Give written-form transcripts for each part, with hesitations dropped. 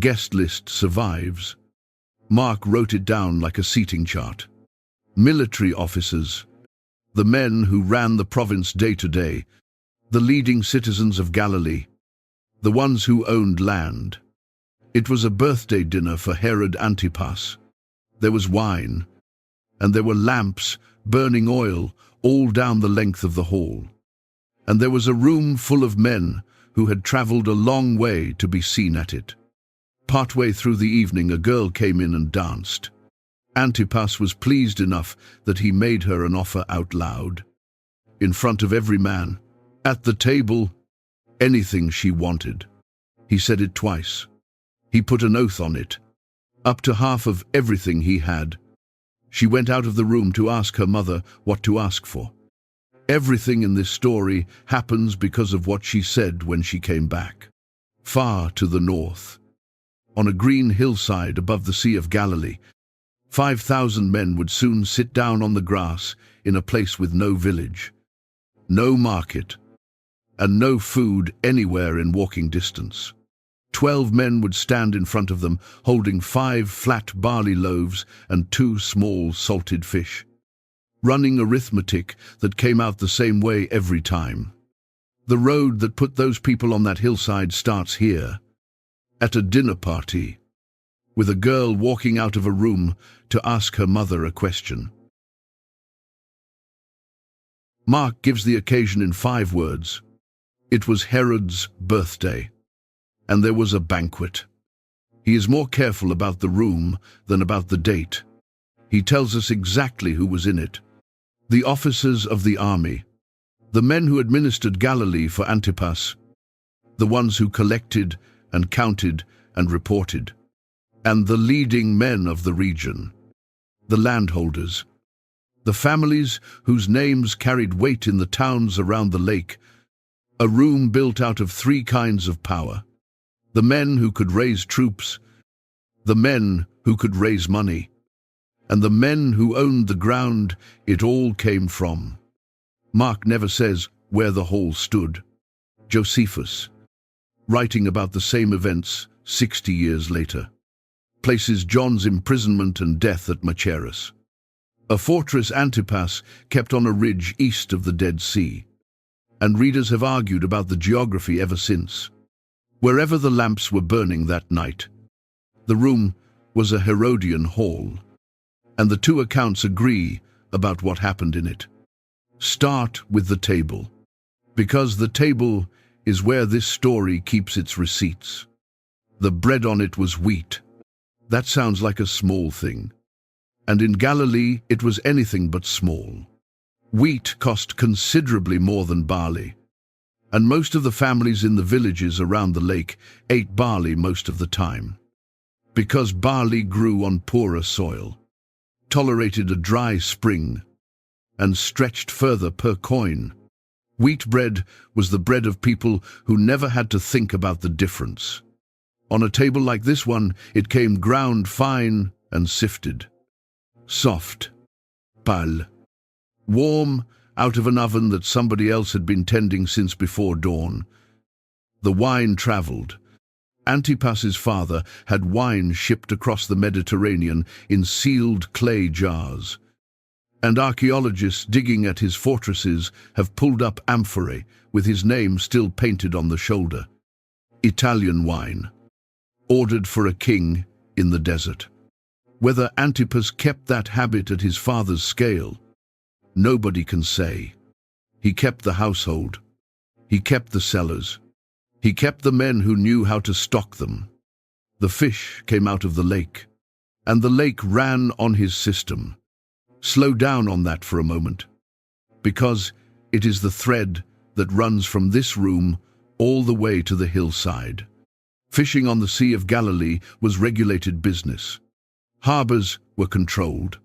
guest list survives. Mark wrote it down like a seating chart. Military officers, the men who ran the province day to day, the leading citizens of Galilee, the ones who owned land. It was a birthday dinner for Herod Antipas. There was wine, and there were lamps burning oil all down the length of the hall. And there was a room full of men who had traveled a long way to be seen at it. Partway through the evening, a girl came in and danced. Antipas was pleased enough that he made her an offer out loud. In front of every man, at the table, anything she wanted. He said it twice. He put an oath on it. Up to half of everything he had. She went out of the room to ask her mother what to ask for. Everything in this story happens because of what she said when she came back. Far to the north, on a green hillside above the Sea of Galilee, 5,000 men would soon sit down on the grass in a place with no village, no market, and no food anywhere in walking distance. 12 men would stand in front of them, holding 5 flat barley loaves and 2 small salted fish, running arithmetic that came out the same way every time. The road that put those people on that hillside starts here, at a dinner party, with a girl walking out of a room to ask her mother a question. Mark gives the occasion in 5 words. It was Herod's birthday, and there was a banquet. He is more careful about the room than about the date. He tells us exactly who was in it. The officers of the army, the men who administered Galilee for Antipas, the ones who collected and counted and reported, and the leading men of the region, the landholders, the families whose names carried weight in the towns around the lake, a room built out of 3 kinds of power, the men who could raise troops, the men who could raise money, and the men who owned the ground it all came from. Mark never says where the hall stood. Josephus, writing about the same events 60 years later, places John's imprisonment and death at Machaerus, a fortress Antipas kept on a ridge east of the Dead Sea. And readers have argued about the geography ever since. Wherever the lamps were burning that night, the room was a Herodian hall, and the 2 accounts agree about what happened in it. Start with the table, because the table is where this story keeps its receipts. The bread on it was wheat. That sounds like a small thing. And in Galilee, it was anything but small. Wheat cost considerably more than barley, and most of the families in the villages around the lake ate barley most of the time, because barley grew on poorer soil, tolerated a dry spring, and stretched further per coin. Wheat bread was the bread of people who never had to think about the difference. On a table like this one, it came ground fine and sifted. Soft, pale, warm, out of an oven that somebody else had been tending since before dawn. The wine traveled. Antipas's father had wine shipped across the Mediterranean in sealed clay jars, and archaeologists digging at his fortresses have pulled up amphorae with his name still painted on the shoulder. Italian wine, ordered for a king in the desert. Whether Antipas kept that habit at his father's scale, nobody can say. He kept the household. He kept the cellars. He kept the men who knew how to stock them. The fish came out of the lake, and the lake ran on his system. Slow down on that for a moment, because it is the thread that runs from this room all the way to the hillside. Fishing on the Sea of Galilee was regulated business. Harbors were controlled.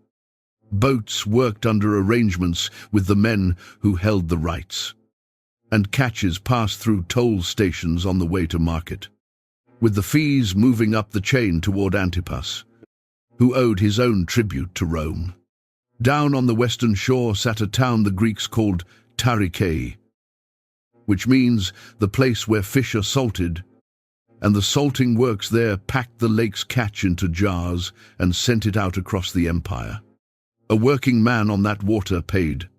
Boats worked under arrangements with the men who held the rights, and catches passed through toll stations on the way to market, with the fees moving up the chain toward Antipas, who owed his own tribute to Rome. Down on the western shore sat a town the Greeks called Tarikei, which means the place where fish are salted, and the salting works there packed the lake's catch into jars and sent it out across the empire. A working man on that water paid,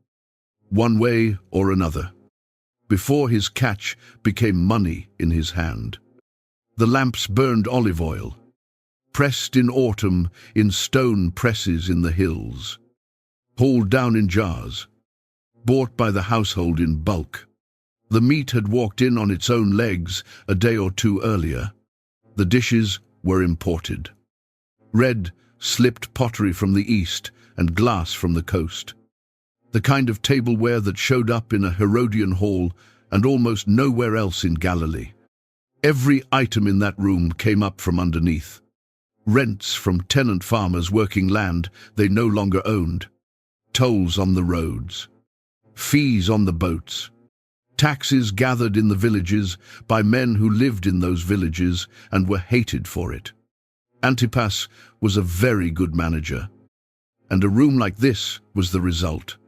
one way or another, before his catch became money in his hand. The lamps burned olive oil, pressed in autumn in stone presses in the hills, hauled down in jars, bought by the household in bulk. The meat had walked in on its own legs a day or two earlier. The dishes were imported. Red, slipped pottery from the east and glass from the coast. The kind of tableware that showed up in a Herodian hall and almost nowhere else in Galilee. Every item in that room came up from underneath. Rents from tenant farmers working land they no longer owned. Tolls on the roads. Fees on the boats. Taxes gathered in the villages by men who lived in those villages and were hated for it. Antipas was a very good manager, and a room like this was the result.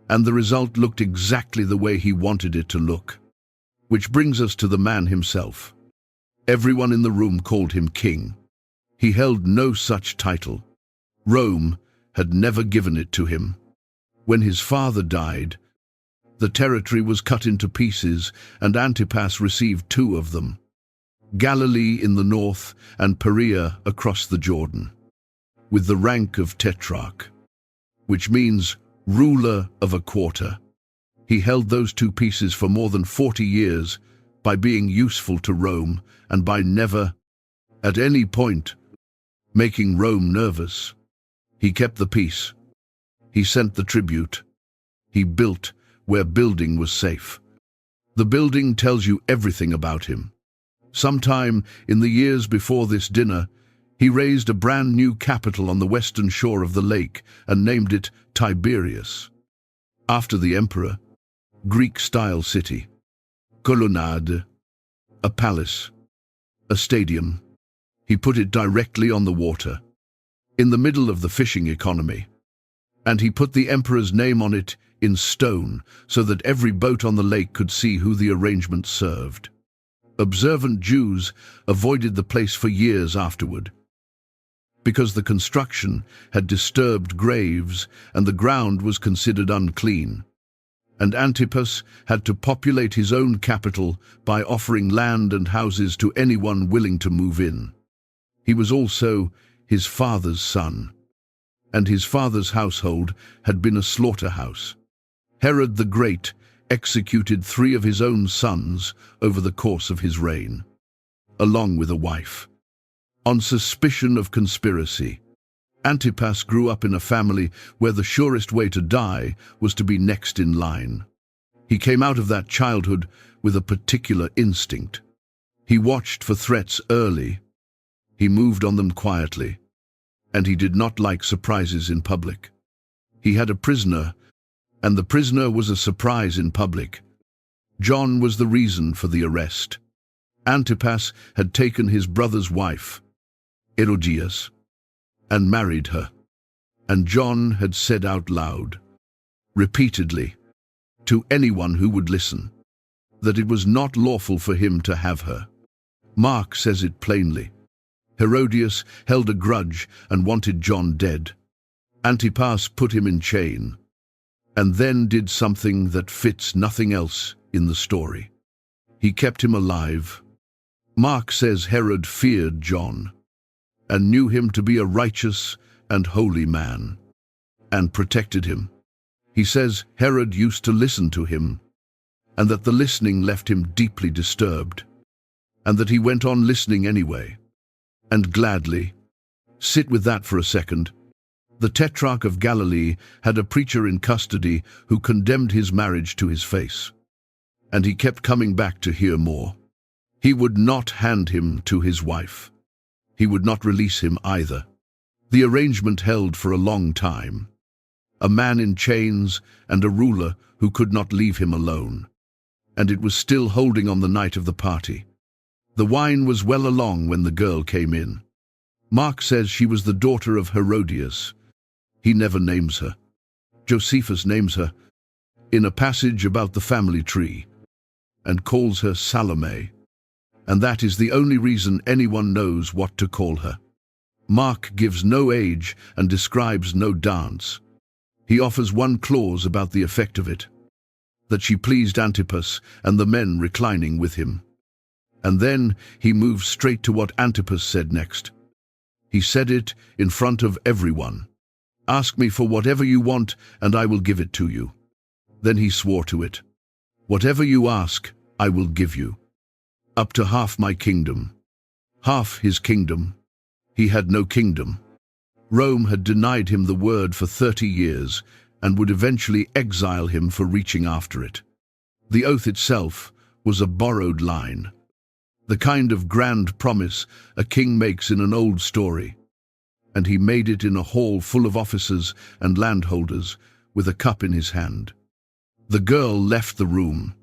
And the result looked exactly the way he wanted it to look. Which brings us to the man himself. Everyone in the room called him king. He held no such title. Rome had never given it to him. When his father died, the territory was cut into pieces, and Antipas received 2 of them. Galilee in the north and Perea across the Jordan, with the rank of tetrarch, which means ruler of a quarter. He held those 2 pieces for more than 40 years by being useful to Rome and by never, at any point, making Rome nervous. He kept the peace. He sent the tribute. He built where building was safe. The building tells you everything about him. Sometime in the years before this dinner, he raised a brand new capital on the western shore of the lake and named it Tiberias, after the emperor. Greek-style city, colonnade, a palace, a stadium. He put it directly on the water, in the middle of the fishing economy. And he put the emperor's name on it in stone so that every boat on the lake could see who the arrangement served. Observant Jews avoided the place for years afterward, because the construction had disturbed graves and the ground was considered unclean. And Antipas had to populate his own capital by offering land and houses to anyone willing to move in. He was also his father's son, and his father's household had been a slaughterhouse. Herod the Great executed 3 of his own sons over the course of his reign, along with a wife, on suspicion of conspiracy. Antipas grew up in a family where the surest way to die was to be next in line. He came out of that childhood with a particular instinct. He watched for threats early. He moved on them quietly, and he did not like surprises in public. He had a prisoner, and the prisoner was a surprise in public. John was the reason for the arrest. Antipas had taken his brother's wife, Herodias, and married her, and John had said out loud, repeatedly, to anyone who would listen, that it was not lawful for him to have her. Mark says it plainly. Herodias held a grudge and wanted John dead. Antipas put him in chain, and then did something that fits nothing else in the story. He kept him alive. Mark says Herod feared John, and knew him to be a righteous and holy man, and protected him. He says Herod used to listen to him, and that the listening left him deeply disturbed, and that he went on listening anyway, and gladly. Sit with that for a second. The Tetrarch of Galilee had a preacher in custody who condemned his marriage to his face, and he kept coming back to hear more. He would not hand him to his wife. He would not release him either. The arrangement held for a long time. A man in chains and a ruler who could not leave him alone. And it was still holding on the night of the party. The wine was well along when the girl came in. Mark says she was the daughter of Herodias. He never names her. Josephus names her in a passage about the family tree, and calls her Salome. and that is the only reason anyone knows what to call her. Mark gives no age and describes no dance. He offers one clause about the effect of it, that she pleased Antipas and the men reclining with him. And then he moves straight to what Antipas said next. He said it in front of everyone. "Ask me for whatever you want, and I will give it to you." Then he swore to it. "Whatever you ask, I will give you. Up to half my kingdom." Half his kingdom. He had no kingdom. Rome had denied him the word for 30 years and would eventually exile him for reaching after it. The oath itself was a borrowed line, the kind of grand promise a king makes in an old story. And he made it in a hall full of officers and landholders, with a cup in his hand. The girl left the room.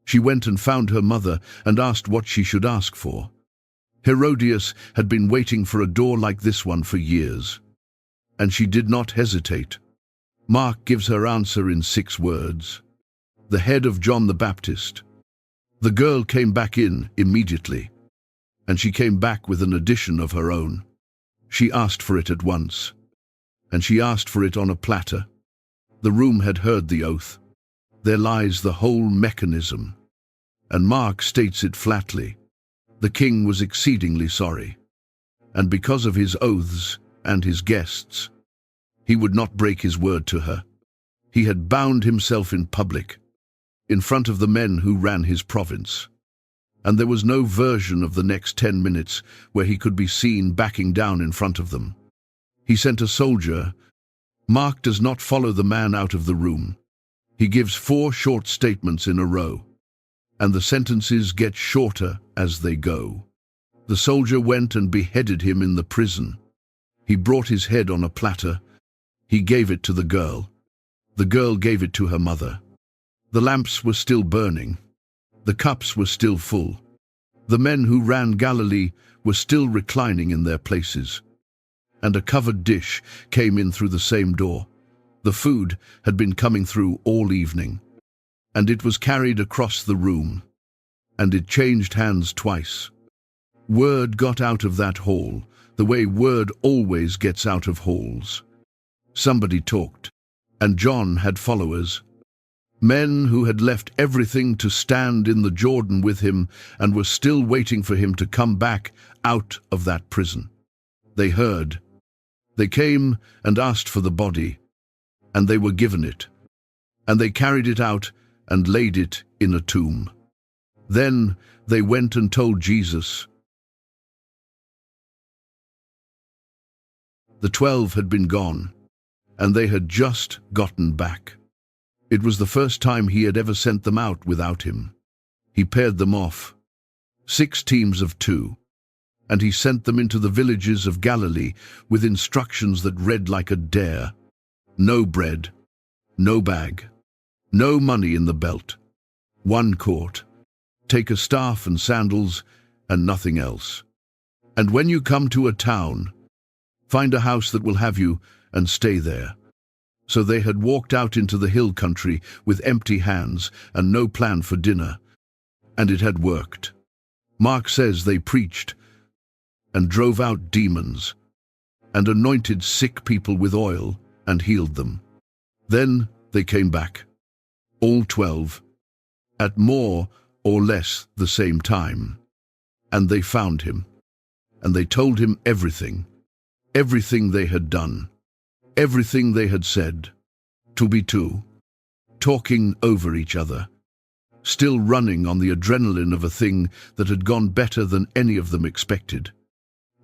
She went and found her mother and asked what she should ask for. Herodias had been waiting for a door like this one for years, and she did not hesitate. Mark gives her answer in 6 words. The head of John the Baptist. The girl came back in immediately, and she came back with an addition of her own. She asked for it at once, and she asked for it on a platter. The room had heard the oath. There lies the whole mechanism, and Mark states it flatly. The king was exceedingly sorry, and because of his oaths and his guests, he would not break his word to her. He had bound himself in public, in front of the men who ran his province, and there was no version of the next 10 minutes where he could be seen backing down in front of them. He sent a soldier. Mark does not follow the man out of the room. He gives 4 short statements in a row, and the sentences get shorter as they go. The soldier went and beheaded him in the prison. He brought his head on a platter. He gave it to the girl. The girl gave it to her mother. The lamps were still burning. The cups were still full. The men who ran Galilee were still reclining in their places. And a covered dish came in through the same door. The food had been coming through all evening, and it was carried across the room, and it changed hands twice. Word got out of that hall, the way word always gets out of halls. Somebody talked, and John had followers. Men who had left everything to stand in the Jordan with him and were still waiting for him to come back out of that prison. They heard. They came and asked for the body, and they were given it. And they carried it out and laid it in a tomb. Then they went and told Jesus. The 12 had been gone, and they had just gotten back. It was the first time he had ever sent them out without him. He paired them off, 6 teams of 2, and he sent them into the villages of Galilee with instructions that read like a dare. No bread, no bag, no money in the belt, 1 quart. Take a staff and sandals and nothing else. And when you come to a town, find a house that will have you and stay there. So they had walked out into the hill country with empty hands and no plan for dinner, and it had worked. Mark says they preached and drove out demons and anointed sick people with oil and healed them. Then they came back, all 12, at more or less the same time, and they found him, and they told him everything they had done, everything they had said, to be two, talking over each other, still running on the adrenaline of a thing that had gone better than any of them expected.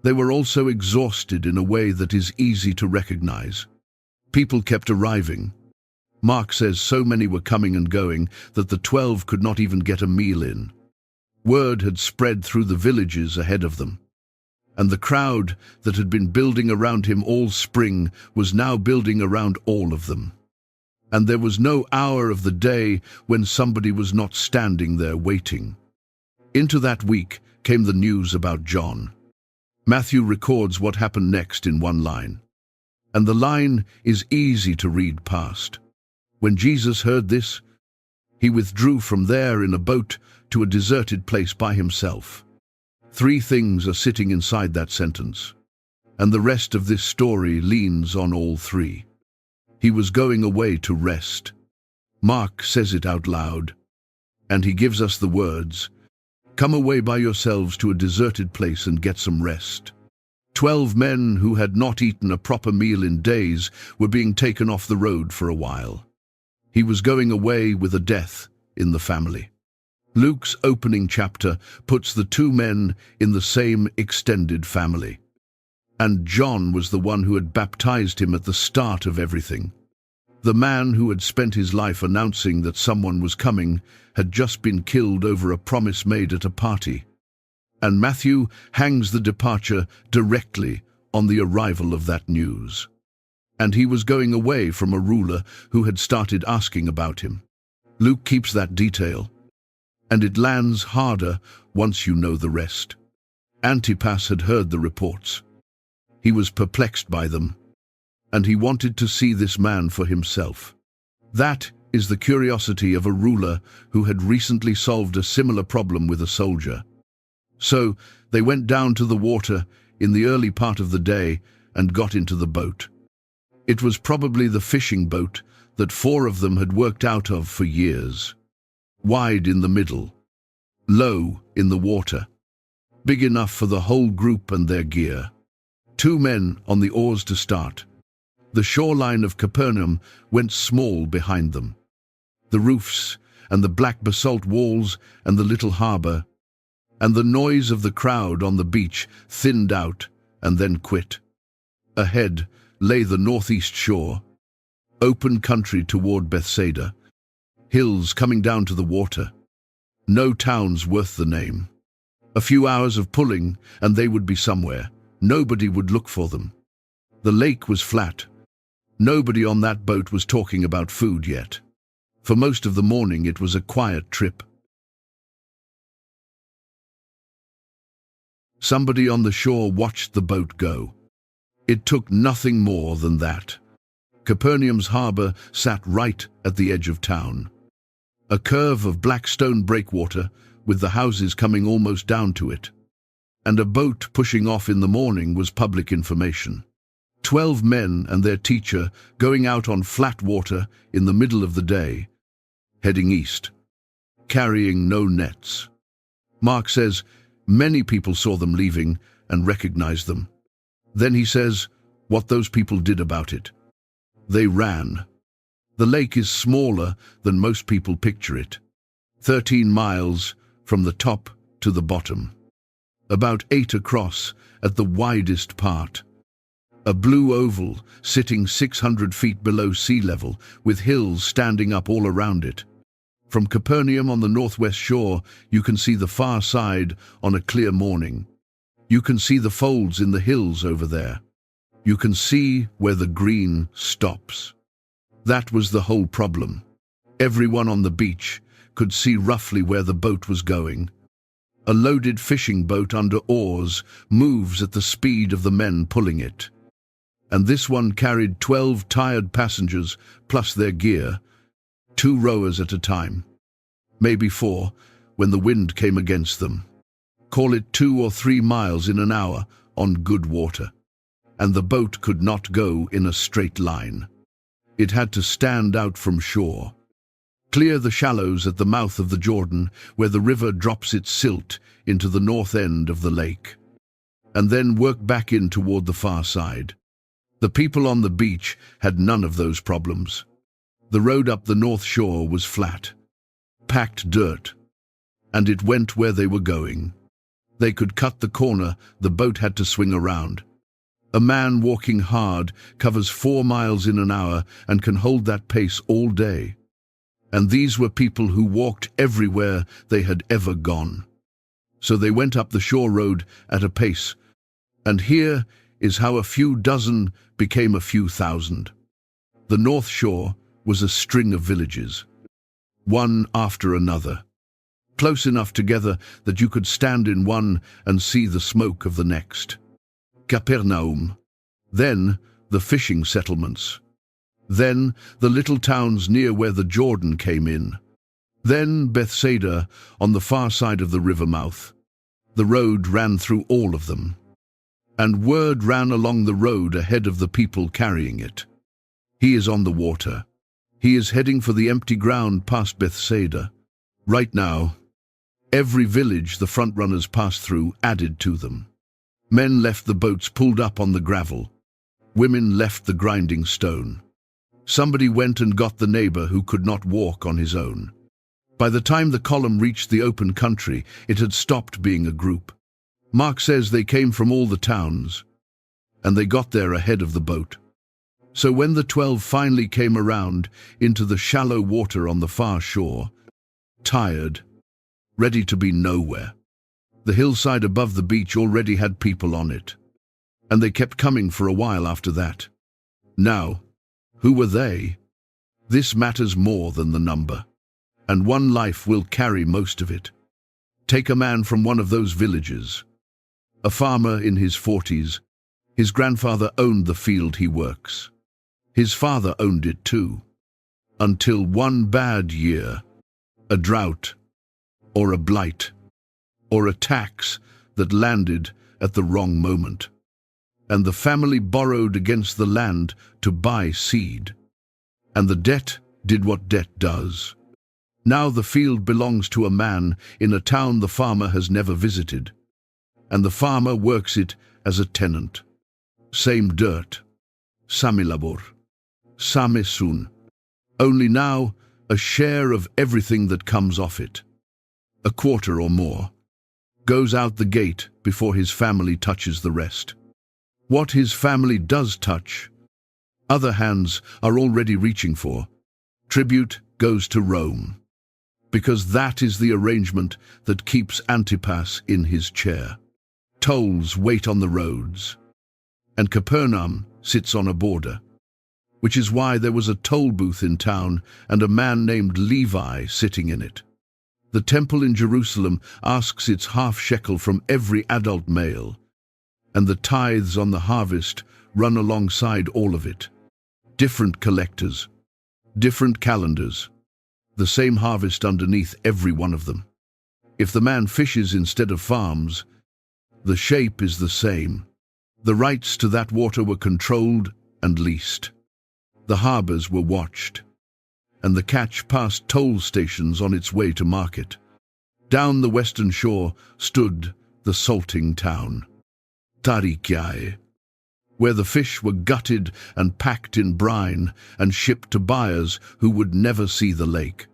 They were also exhausted in a way that is easy to recognize. People kept arriving. Mark says so many were coming and going that the 12 could not even get a meal in. Word had spread through the villages ahead of them, and the crowd that had been building around him all spring was now building around all of them. And there was no hour of the day when somebody was not standing there waiting. Into that week came the news about John. Matthew records what happened next in 1 line, and the line is easy to read past. When Jesus heard this, he withdrew from there in a boat to a deserted place by himself. Three things are sitting inside that sentence, and the rest of this story leans on all three. He was going away to rest. Mark says it out loud, and he gives us the words, "Come away by yourselves to a deserted place and get some rest." 12 men who had not eaten a proper meal in days were being taken off the road for a while. He was going away with a death in the family. Luke's opening chapter puts the two men in the same extended family. And John was the one who had baptized him at the start of everything. The man who had spent his life announcing that someone was coming had just been killed over a promise made at a party. And Matthew hangs the departure directly on the arrival of that news. And he was going away from a ruler who had started asking about him. Luke keeps that detail, and it lands harder once you know the rest. Antipas had heard the reports. He was perplexed by them, and he wanted to see this man for himself. That is the curiosity of a ruler who had recently solved a similar problem with a soldier. So they went down to the water in the early part of the day and got into the boat. It was probably the fishing boat that 4 of them had worked out of for years. Wide in the middle, low in the water, big enough for the whole group and their gear. 2 men on the oars to start. The shoreline of Capernaum went small behind them. The roofs and the black basalt walls and the little harbor and the noise of the crowd on the beach thinned out and then quit. Ahead lay the northeast shore, open country toward Bethsaida, hills coming down to the water. No towns worth the name. A few hours of pulling and they would be somewhere. Nobody would look for them. The lake was flat. Nobody on that boat was talking about food yet. For most of the morning it was a quiet trip. Somebody on the shore watched the boat go. It took nothing more than that. Capernaum's harbor sat right at the edge of town. A curve of black stone breakwater with the houses coming almost down to it. And a boat pushing off in the morning was public information. 12 men and their teacher going out on flat water in the middle of the day, heading east, carrying no nets. Mark says many people saw them leaving and recognized them. Then he says what those people did about it. They ran. The lake is smaller than most people picture it. 13 miles from the top to the bottom. About 8 across at the widest part. A blue oval sitting 600 feet below sea level with hills standing up all around it. From Capernaum on the northwest shore, you can see the far side on a clear morning. You can see the folds in the hills over there. You can see where the green stops. That was the whole problem. Everyone on the beach could see roughly where the boat was going. A loaded fishing boat under oars moves at the speed of the men pulling it. And this one carried 12 tired passengers plus their gear, 2 rowers at a time. Maybe 4 when the wind came against them. Call it 2 or 3 miles in an hour on good water. And the boat could not go in a straight line. It had to stand out from shore. Clear the shallows at the mouth of the Jordan, where the river drops its silt into the north end of the lake, and then work back in toward the far side. The people on the beach had none of those problems. The road up the north shore was flat, packed dirt, and it went where they were going. They could cut the corner, the boat had to swing around. A man walking hard covers 4 miles in an hour and can hold that pace all day. And these were people who walked everywhere they had ever gone. So they went up the shore road at a pace, and here is how a few dozen became a few thousand. The North Shore was a string of villages, one after another, close enough together that you could stand in one and see the smoke of the next. Capernaum, then the fishing settlements, then the little towns near where the Jordan came in, then Bethsaida on the far side of the river mouth. The road ran through all of them. And word ran along the road ahead of the people carrying it. He is on the water. He is heading for the empty ground past Bethsaida. Right now, every village the front-runners passed through added to them. Men left the boats pulled up on the gravel. Women left the grinding stone. Somebody went and got the neighbor who could not walk on his own. By the time the column reached the open country, it had stopped being a group. Mark says they came from all the towns, and they got there ahead of the boat. So when the 12 finally came around into the shallow water on the far shore, tired, ready to be nowhere, the hillside above the beach already had people on it, and they kept coming for a while after that. Now, who were they? This matters more than the number, and one life will carry most of it. Take a man from one of those villages. A farmer in his 40s, his grandfather owned the field he works. His father owned it too. Until one bad year, a drought, or a blight, or a tax that landed at the wrong moment. And the family borrowed against the land to buy seed. And the debt did what debt does. Now the field belongs to a man in a town the farmer has never visited. And the farmer works it as a tenant. Same dirt, same labor, same sun. Only now a share of everything that comes off it, a quarter or more, goes out the gate before his family touches the rest. What his family does touch, other hands are already reaching for. Tribute goes to Rome, because that is the arrangement that keeps Antipas in his chair. Tolls wait on the roads, and Capernaum sits on a border, which is why there was a toll booth in town and a man named Levi sitting in it. The temple in Jerusalem asks its half shekel from every adult male, and the tithes on the harvest run alongside all of it. Different collectors, different calendars, the same harvest underneath every one of them. If the man fishes instead of farms, the shape is the same. The rights to that water were controlled and leased. The harbors were watched, and the catch passed toll stations on its way to market. Down the western shore stood the salting town, Tarikiae, where the fish were gutted and packed in brine and shipped to buyers who would never see the lake.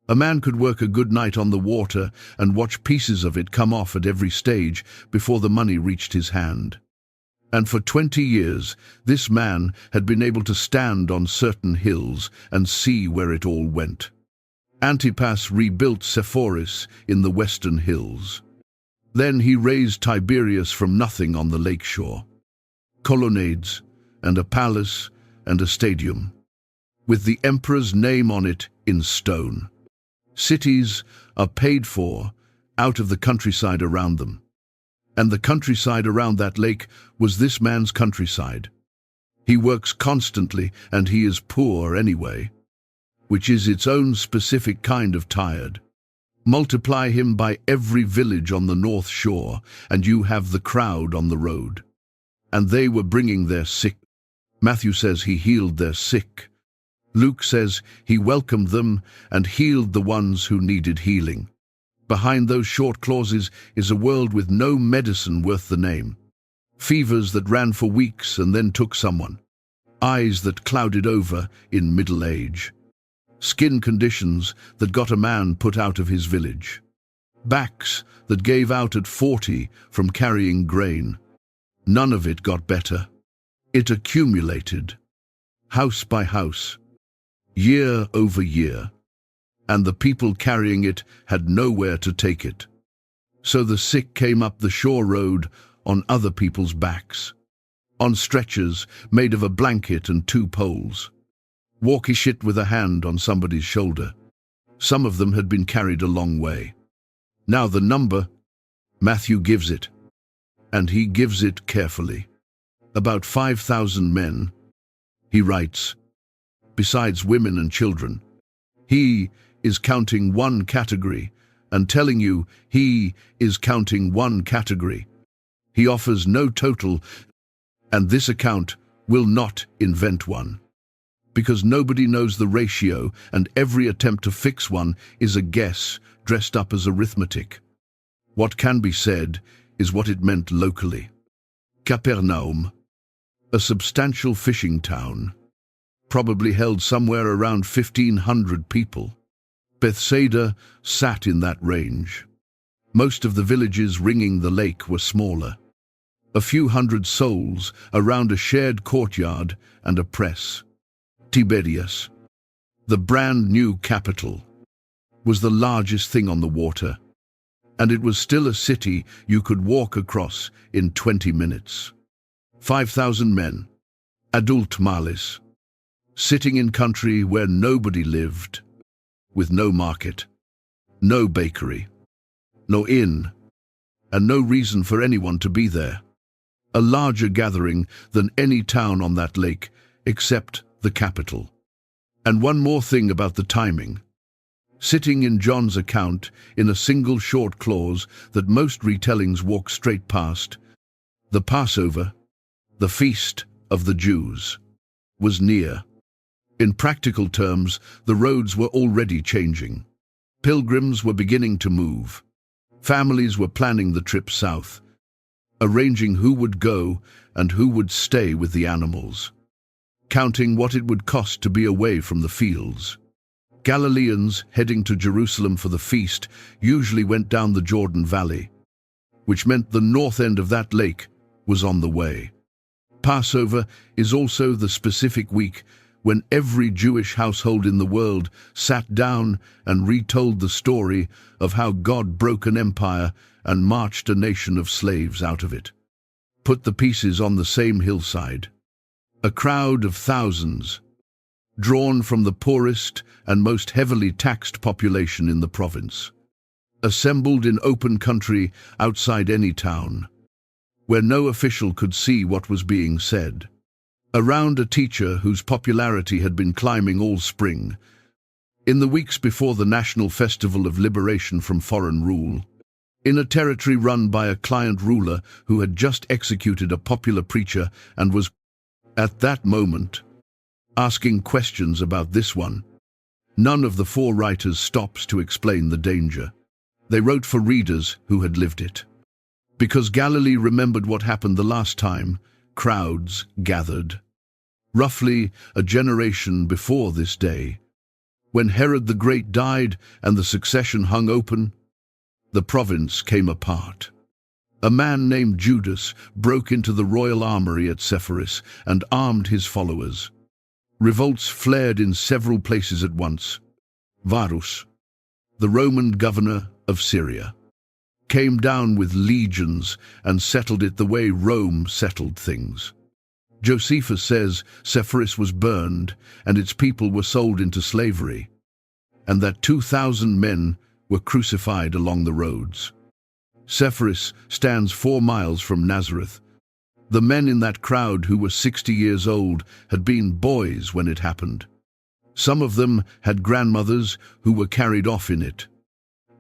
A man could work a good night on the water and watch pieces of it come off at every stage before the money reached his hand. And for 20 years, this man had been able to stand on certain hills and see where it all went. Antipas rebuilt Sepphoris in the western hills. Then he raised Tiberias from nothing on the lakeshore. Colonnades, and a palace, and a stadium, with the emperor's name on it in stone. Cities are paid for out of the countryside around them. And the countryside around that lake was this man's countryside. He works constantly, and he is poor anyway, which is its own specific kind of tired. Multiply him by every village on the north shore, and you have the crowd on the road. And they were bringing their sick. Matthew says he healed their sick. Luke says he welcomed them and healed the ones who needed healing. Behind those short clauses is a world with no medicine worth the name. Fevers that ran for weeks and then took someone. Eyes that clouded over in middle age. Skin conditions that got a man put out of his village. Backs that gave out at 40 from carrying grain. None of it got better. It accumulated, house by house, year over year, and the people carrying it had nowhere to take it. So the sick came up the shore road on other people's backs, on stretchers made of a blanket and 2 poles. Walkish it with a hand on somebody's shoulder. Some of them had been carried a long way. Now the number, Matthew gives it, and he gives it carefully. About 5,000 men, he writes, besides women and children. He is counting one category and telling you he is counting one category. He offers no total, and this account will not invent one. Because nobody knows the ratio, and every attempt to fix one is a guess dressed up as arithmetic. What can be said is what it meant locally. Capernaum, a substantial fishing town, probably held somewhere around 1,500 people. Bethsaida sat in that range. Most of the villages ringing the lake were smaller. A few hundred souls around a shared courtyard and a press. Tiberias, the brand new capital, was the largest thing on the water, and it was still a city you could walk across in 20 minutes. 5,000 men, adult males, sitting in country where nobody lived, with no market, no bakery, no inn, and no reason for anyone to be there. A larger gathering than any town on that lake, except the capital. And one more thing about the timing. Sitting in John's account in a single short clause that most retellings walk straight past, the Passover, the feast of the Jews, was near. In practical terms, the roads were already changing. Pilgrims were beginning to move. Families were planning the trip south, arranging who would go and who would stay with the animals, counting what it would cost to be away from the fields. Galileans heading to Jerusalem for the feast usually went down the Jordan Valley, which meant the north end of that lake was on the way. Passover is also the specific week when every Jewish household in the world sat down and retold the story of how God broke an empire and marched a nation of slaves out of it. Put the pieces on the same hillside. A crowd of thousands, drawn from the poorest and most heavily taxed population in the province, assembled in open country outside any town, where no official could see what was being said, around a teacher whose popularity had been climbing all spring, in the weeks before the national festival of liberation from foreign rule, in a territory run by a client ruler who had just executed a popular preacher and was, at that moment, asking questions about this one. None of the four writers stops to explain the danger. They wrote for readers who had lived it. Because Galilee remembered what happened the last time, crowds gathered. Roughly a generation before this day, when Herod the Great died and the succession hung open, the province came apart. A man named Judas broke into the royal armory at Sepphoris and armed his followers. Revolts flared in several places at once. Varus, the Roman governor of Syria, came down with legions and settled it the way Rome settled things. Josephus says Sepphoris was burned and its people were sold into slavery, and that 2,000 men were crucified along the roads. Sepphoris stands 4 miles from Nazareth. The men in that crowd who were 60 years old had been boys when it happened. Some of them had grandmothers who were carried off in it.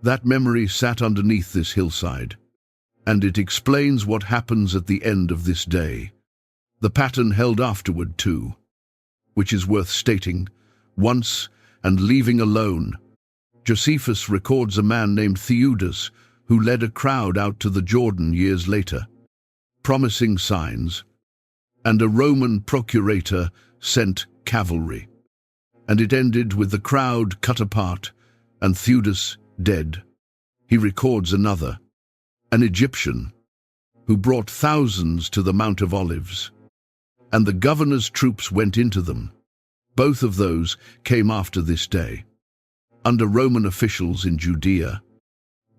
That memory sat underneath this hillside, and it explains what happens at the end of this day. The pattern held afterward too, which is worth stating. Once, and leaving alone, Josephus records a man named Theudas who led a crowd out to the Jordan years later, promising signs, and a Roman procurator sent cavalry. And it ended with the crowd cut apart and Theudas dead. He records another, an Egyptian, who brought thousands to the Mount of Olives, and the governor's troops went into them. Both of those came after this day, under Roman officials in Judea.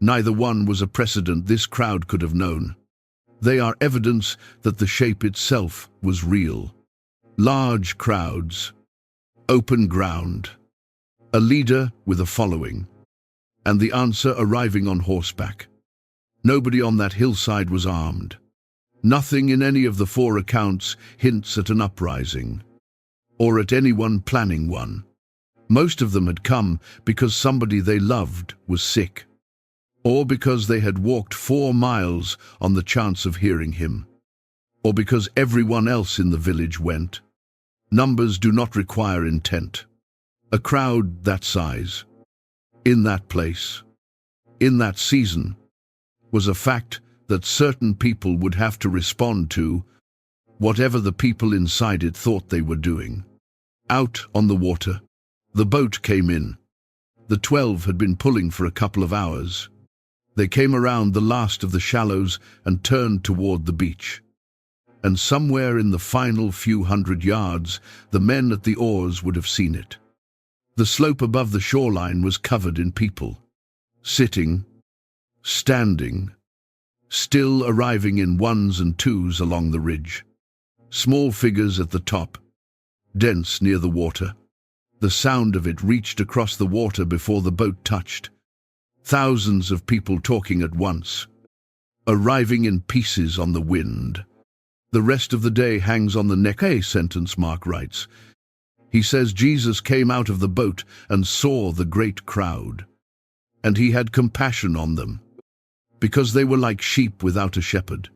Neither one was a precedent this crowd could have known. They are evidence that the shape itself was real. Large crowds, open ground, a leader with a following, and the answer arriving on horseback. Nobody on that hillside was armed. Nothing in any of the 4 accounts hints at an uprising, or at anyone planning one. Most of them had come because somebody they loved was sick. or because they had walked 4 miles on the chance of hearing him, or because everyone else in the village went. Numbers do not require intent. A crowd that size, in that place, in that season, was a fact that certain people would have to respond to, whatever the people inside it thought they were doing. Out on the water, the boat came in. The 12 had been pulling for a couple of hours. They came around the last of the shallows and turned toward the beach. And somewhere in the final few hundred yards, the men at the oars would have seen it. The slope above the shoreline was covered in people, sitting, standing, still arriving in ones and twos along the ridge. Small figures at the top, dense near the water. The sound of it reached across the water before the boat touched. Thousands of people talking at once, arriving in pieces on the wind. The rest of the day hangs on the neck. A sentence, Mark writes. He says Jesus came out of the boat and saw the great crowd, and he had compassion on them, because they were like sheep without a shepherd.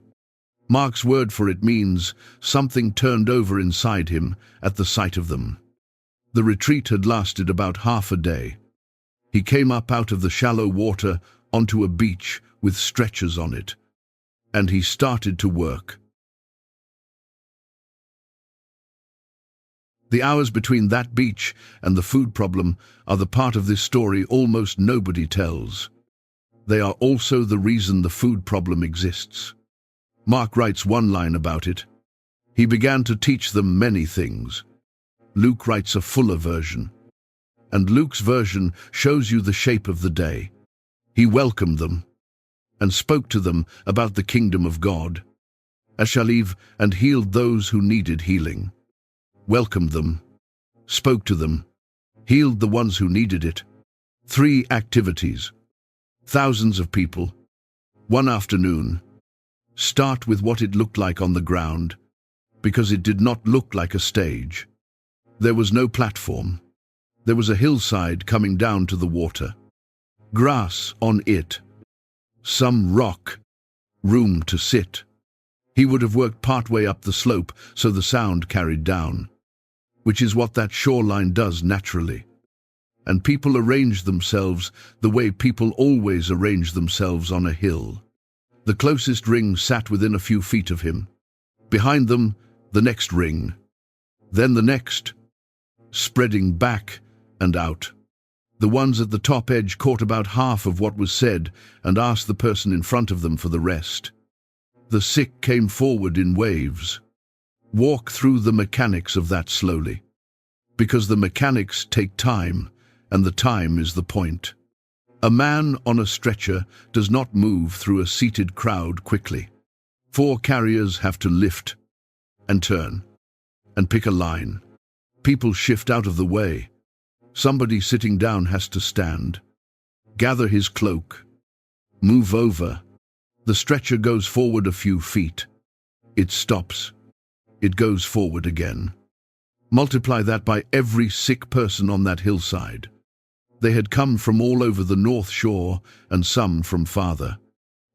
Mark's word for it means something turned over inside him at the sight of them. The retreat had lasted about half a day. He came up out of the shallow water onto a beach with stretchers on it, and he started to work. The hours between that beach and the food problem are the part of this story almost nobody tells. They are also the reason the food problem exists. Mark writes one line about it. He began to teach them many things. Luke writes a fuller version, and Luke's version shows you the shape of the day. He welcomed them and spoke to them about the kingdom of God, and healed those who needed healing. Welcomed them, spoke to them, healed the ones who needed it. 3 activities. Thousands of people. One afternoon. Start with what it looked like on the ground, because it did not look like a stage. There was no platform. There was a hillside coming down to the water. Grass on it. Some rock. Room to sit. He would have worked partway up the slope so the sound carried down, which is what that shoreline does naturally. And people arranged themselves the way people always arrange themselves on a hill. The closest ring sat within a few feet of him. Behind them, the next ring. Then the next, spreading back and out. The ones at the top edge caught about half of what was said and asked the person in front of them for the rest. The sick came forward in waves. Walk through the mechanics of that slowly, because the mechanics take time, and the time is the point. A man on a stretcher does not move through a seated crowd quickly. 4 carriers have to lift and turn and pick a line. People shift out of the way. Somebody sitting down has to stand, gather his cloak, move over. The stretcher goes forward a few feet. It stops. It goes forward again. Multiply that by every sick person on that hillside. They had come from all over the North Shore and some from farther.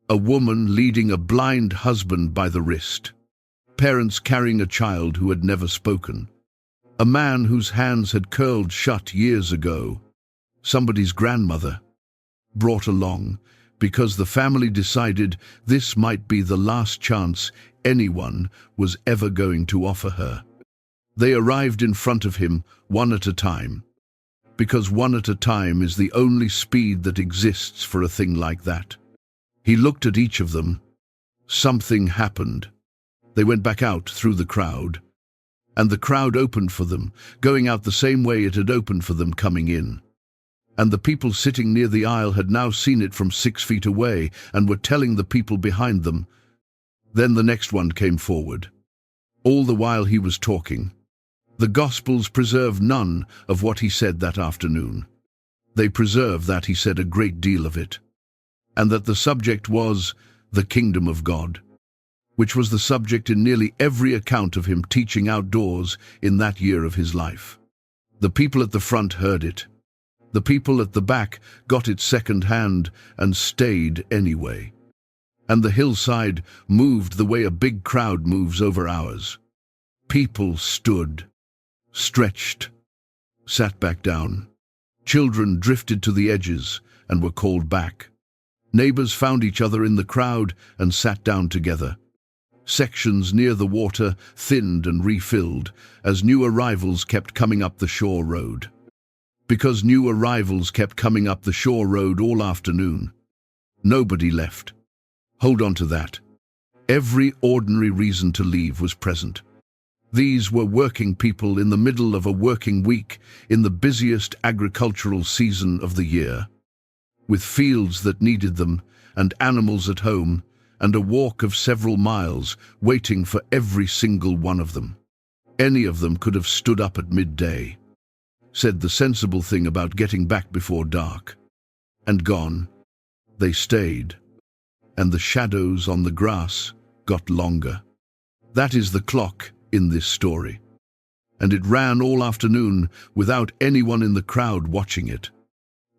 A woman leading a blind husband by the wrist. Parents carrying a child who had never spoken. A man whose hands had curled shut years ago. Somebody's grandmother. Brought along because the family decided this might be the last chance anyone was ever going to offer her. They arrived in front of him, one at a time, because one at a time is the only speed that exists for a thing like that. He looked at each of them. Something happened. They went back out through the crowd, and the crowd opened for them, going out the same way it had opened for them coming in. And the people sitting near the aisle had now seen it from 6 feet away and were telling the people behind them. Then the next one came forward. All the while he was talking. The Gospels preserve none of what he said that afternoon. They preserve that he said a great deal of it, and that the subject was the kingdom of God, which was the subject in nearly every account of him teaching outdoors in that year of his life. The people at the front heard it. The people at the back got it second hand and stayed anyway. And the hillside moved the way a big crowd moves over ours. People stood, stretched, sat back down. Children drifted to the edges and were called back. Neighbors found each other in the crowd and sat down together. Sections near the water thinned and refilled as new arrivals kept coming up the shore road. Because new arrivals kept coming up the shore road all afternoon, nobody left. Hold on to that. Every ordinary reason to leave was present. These were working people in the middle of a working week in the busiest agricultural season of the year, with fields that needed them and animals at home and a walk of several miles waiting for every single one of them. Any of them could have stood up at midday, said the sensible thing about getting back before dark, and gone. They stayed, and the shadows on the grass got longer. That is the clock in this story, and it ran all afternoon without anyone in the crowd watching it.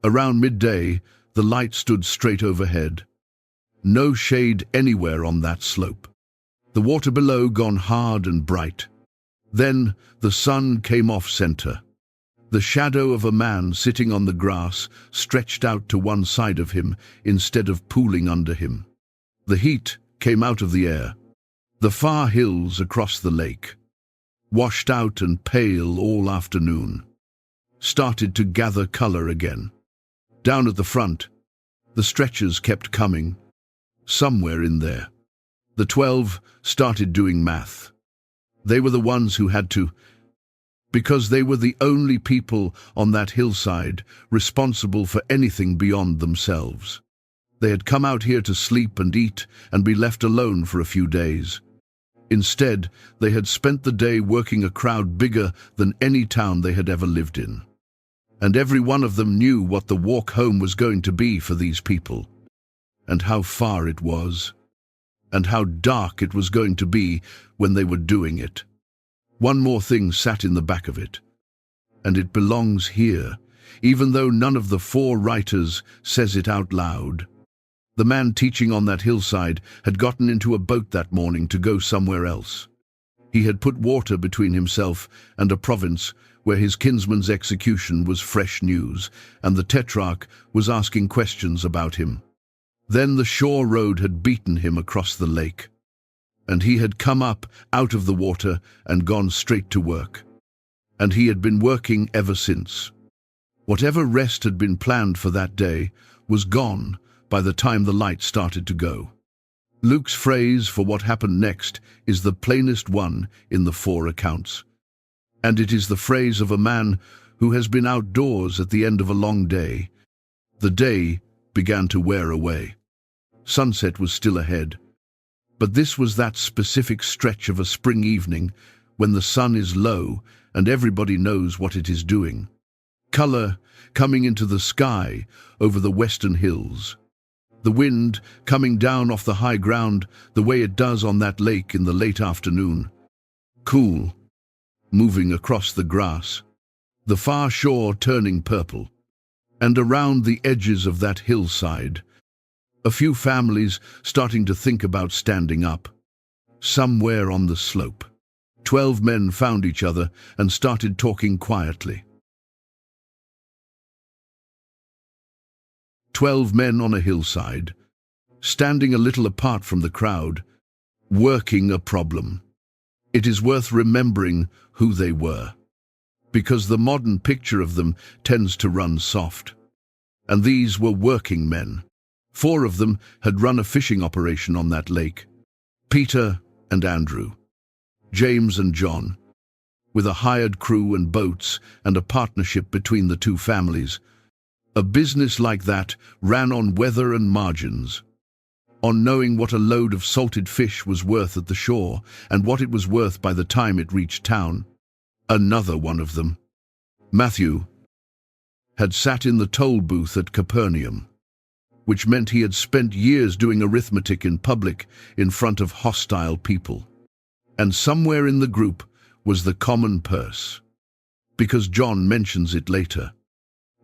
Around midday, the light stood straight overhead. No shade anywhere on that slope. The water below gone hard and bright. Then the sun came off center. The shadow of a man sitting on the grass stretched out to one side of him instead of pooling under him. The heat came out of the air. The far hills across the lake, washed out and pale all afternoon, started to gather color again. Down at the front, the stretchers kept coming. Somewhere in there, the 12 started doing math. They were the ones who had to, because they were the only people on that hillside responsible for anything beyond themselves. They had come out here to sleep and eat and be left alone for a few days. Instead, they had spent the day working a crowd bigger than any town they had ever lived in. And every one of them knew what the walk home was going to be for these people, and how far it was, and how dark it was going to be when they were doing it. One more thing sat in the back of it, and it belongs here, even though none of the 4 writers says it out loud. The man teaching on that hillside had gotten into a boat that morning to go somewhere else. He had put water between himself and a province where his kinsman's execution was fresh news, and the tetrarch was asking questions about him. Then the shore road had beaten him across the lake, and he had come up out of the water and gone straight to work. And he had been working ever since. Whatever rest had been planned for that day was gone by the time the light started to go. Luke's phrase for what happened next is the plainest one in the 4 accounts. And it is the phrase of a man who has been outdoors at the end of a long day. The day began to wear away. Sunset was still ahead. But this was that specific stretch of a spring evening when the sun is low and everybody knows what it is doing. Color coming into the sky over the western hills. The wind coming down off the high ground the way it does on that lake in the late afternoon. Cool, moving across the grass. The far shore turning purple. And around the edges of that hillside, a few families starting to think about standing up. Somewhere on the slope, 12 men found each other and started talking quietly. 12 men on a hillside, standing a little apart from the crowd, working a problem. It is worth remembering who they were, because the modern picture of them tends to run soft. And these were working men. 4 of them had run a fishing operation on that lake. Peter and Andrew, James and John, with a hired crew and boats and a partnership between the 2 families. A business like that ran on weather and margins, on knowing what a load of salted fish was worth at the shore and what it was worth by the time it reached town. Another one of them, Matthew, had sat in the toll booth at Capernaum, which meant he had spent years doing arithmetic in public in front of hostile people. And somewhere in the group was the common purse, because John mentions it later.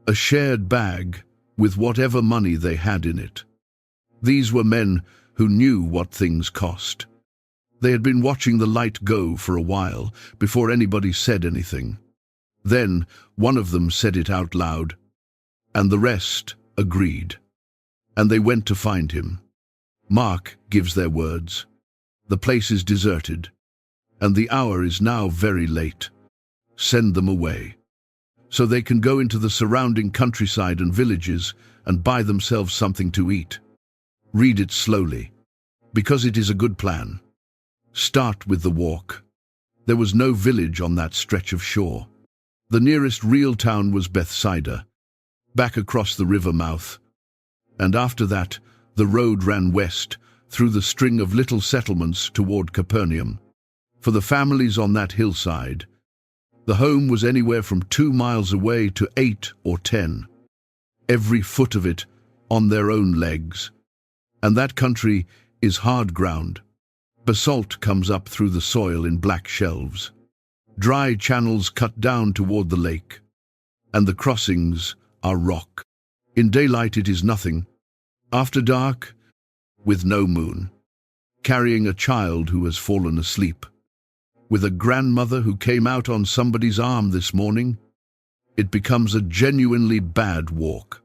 a shared bag with whatever money they had in it. These were men who knew what things cost. They had been watching the light go for a while before anybody said anything. Then one of them said it out loud, and the rest agreed. And they went to find him. Mark gives their words. The place is deserted, and the hour is now very late. Send them away, so they can go into the surrounding countryside and villages and buy themselves something to eat. Read it slowly, because it is a good plan. Start with the walk. There was no village on that stretch of shore. The nearest real town was Bethsaida, back across the river mouth. And after that, the road ran west through the string of little settlements toward Capernaum. For the families on that hillside, the home was anywhere from 2 miles away to 8 or 10, every foot of it on their own legs. And that country is hard ground. Basalt comes up through the soil in black shelves. Dry channels cut down toward the lake, and the crossings are rock. In daylight it is nothing. After dark, with no moon, carrying a child who has fallen asleep, with a grandmother who came out on somebody's arm this morning, it becomes a genuinely bad walk.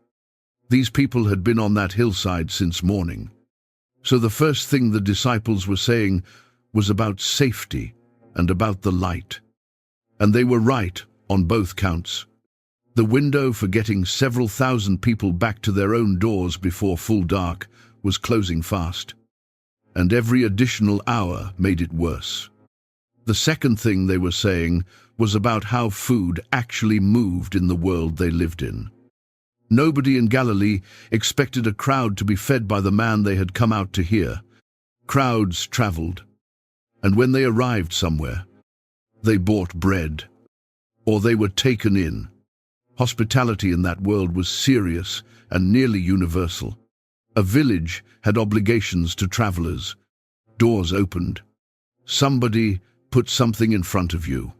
These people had been on that hillside since morning. So the first thing the disciples were saying was about safety and about the light. And they were right on both counts. The window for getting several thousand people back to their own doors before full dark was closing fast. And every additional hour made it worse. The second thing they were saying was about how food actually moved in the world they lived in. Nobody in Galilee expected a crowd to be fed by the man they had come out to hear. Crowds traveled, and when they arrived somewhere, they bought bread, or they were taken in. Hospitality in that world was serious and nearly universal. A village had obligations to travelers. Doors opened. Somebody put something in front of you.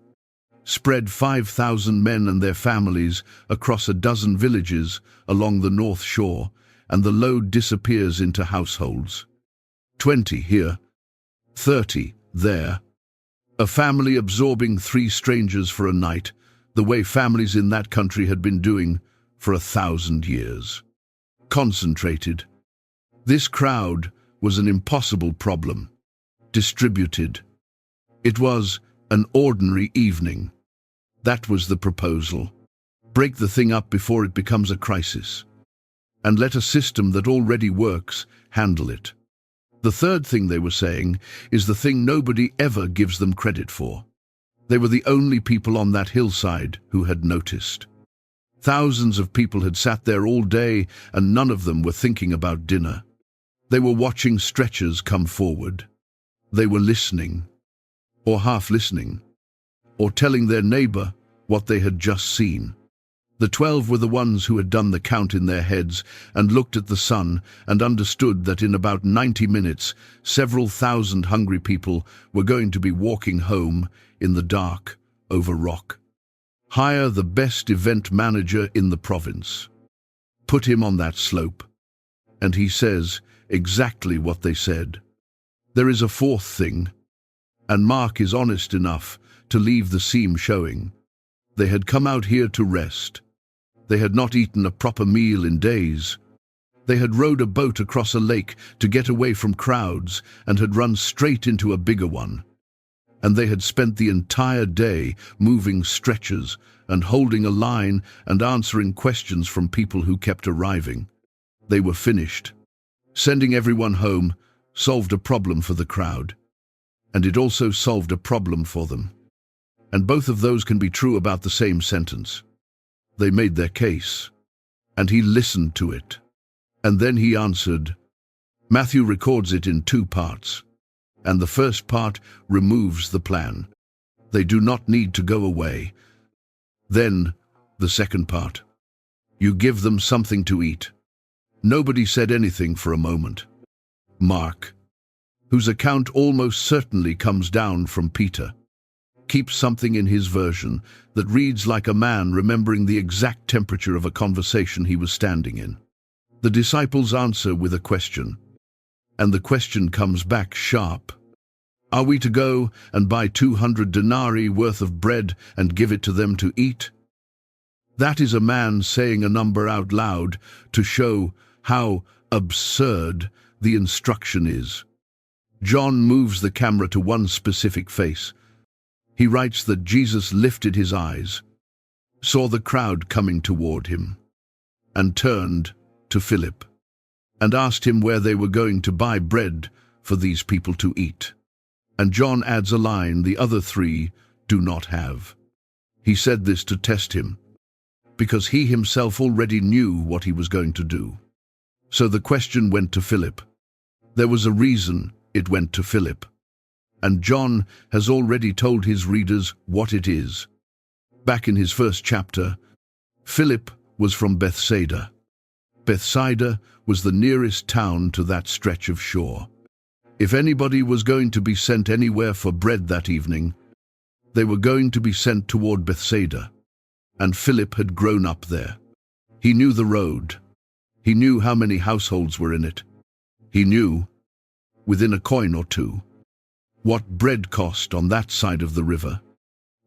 Spread 5,000 men and their families across a dozen villages along the north shore, and the load disappears into households. 20 here, 30 there. A family absorbing 3 strangers for a night, the way families in that country had been doing for 1,000 years. Concentrated. This crowd was an impossible problem. Distributed. It was an ordinary evening. That was the proposal. Break the thing up before it becomes a crisis. And let a system that already works handle it. The third thing they were saying is the thing nobody ever gives them credit for. They were the only people on that hillside who had noticed. Thousands of people had sat there all day, and none of them were thinking about dinner. They were watching stretchers come forward. They were listening, or half listening, or telling their neighbor what they had just seen. The 12 were the ones who had done the count in their heads and looked at the sun and understood that in about 90 minutes, several thousand hungry people were going to be walking home in the dark over rock. Hire the best event manager in the province. Put him on that slope. And he says exactly what they said. There is a fourth thing, and Mark is honest enough to leave the seam showing. They had come out here to rest. They had not eaten a proper meal in days. They had rowed a boat across a lake to get away from crowds and had run straight into a bigger one. And they had spent the entire day moving stretchers and holding a line and answering questions from people who kept arriving. They were finished. Sending everyone home solved a problem for the crowd, and it also solved a problem for them. And both of those can be true about the same sentence. They made their case, and he listened to it. And then he answered. Matthew records it in 2 parts, and the first part removes the plan. They do not need to go away. Then, the second part. You give them something to eat. Nobody said anything for a moment. Mark, whose account almost certainly comes down from Peter, keeps something in his version that reads like a man remembering the exact temperature of a conversation he was standing in. The disciples answer with a question, and the question comes back sharp. Are we to go and buy 200 denarii worth of bread and give it to them to eat? That is a man saying a number out loud to show how absurd the instruction is. John moves the camera to one specific face. He writes that Jesus lifted his eyes, saw the crowd coming toward him, and turned to Philip and asked him where they were going to buy bread for these people to eat. And John adds a line the other three do not have. He said this to test him, because he himself already knew what he was going to do. So the question went to Philip. There was a reason it went to Philip. And John has already told his readers what it is. Back in his first chapter, Philip was from Bethsaida. Bethsaida was the nearest town to that stretch of shore. If anybody was going to be sent anywhere for bread that evening, they were going to be sent toward Bethsaida. And Philip had grown up there. He knew the road. He knew how many households were in it. He knew, within a coin or two, what bread cost on that side of the river.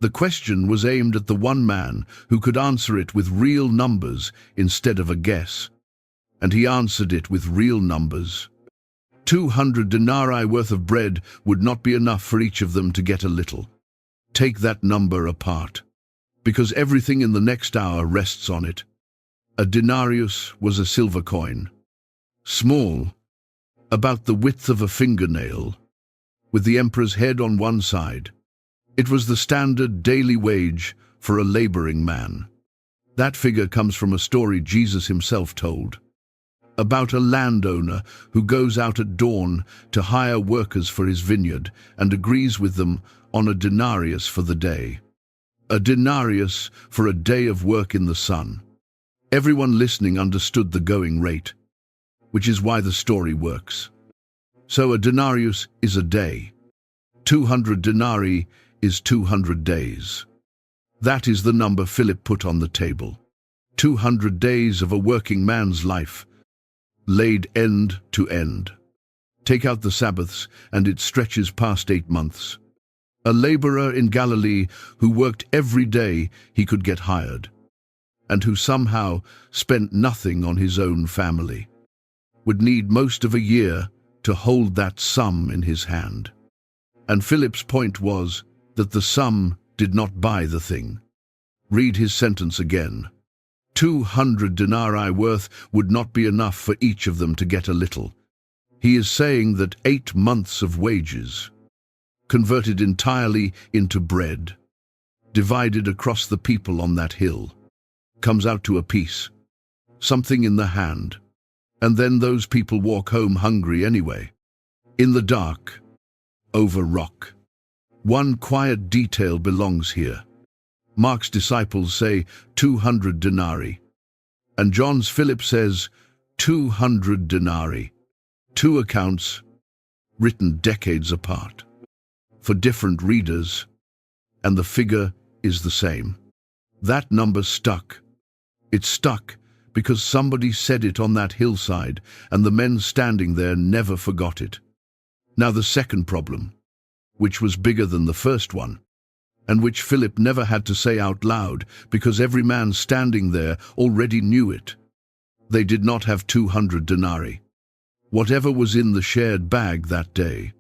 The question was aimed at the one man who could answer it with real numbers instead of a guess. And he answered it with real numbers. 200 denarii worth of bread would not be enough for each of them to get a little. Take that number apart, because everything in the next hour rests on it. A denarius was a silver coin, small, about the width of a fingernail, with the emperor's head on one side. It was the standard daily wage for a laboring man. That figure comes from a story Jesus himself told, about a landowner who goes out at dawn to hire workers for his vineyard and agrees with them on a denarius for the day. A denarius for a day of work in the sun. Everyone listening understood the going rate, which is why the story works. So a denarius is a day. 200 denarii is 200 days. That is the number Philip put on the table. 200 days of a working man's life, laid end to end. Take out the Sabbaths, and it stretches past 8 months. A laborer in Galilee who worked every day he could get hired, and who somehow spent nothing on his own family, would need most of a year to hold that sum in his hand. And Philip's point was that the sum did not buy the thing. Read his sentence again. 200 denarii worth would not be enough for each of them to get a little. He is saying that 8 months of wages, converted entirely into bread, divided across the people on that hill, comes out to a piece, something in the hand, and then those people walk home hungry anyway, in the dark, over rock. One quiet detail belongs here. Mark's disciples say 200 denarii, and John's Philip says 200 denarii. 2 accounts written decades apart, for different readers, and the figure is the same. That number stuck. It stuck because somebody said it on that hillside, and the men standing there never forgot it. Now the second problem, which was bigger than the first one, and which Philip never had to say out loud because every man standing there already knew it. They did not have 200 denarii. Whatever was in the shared bag that day.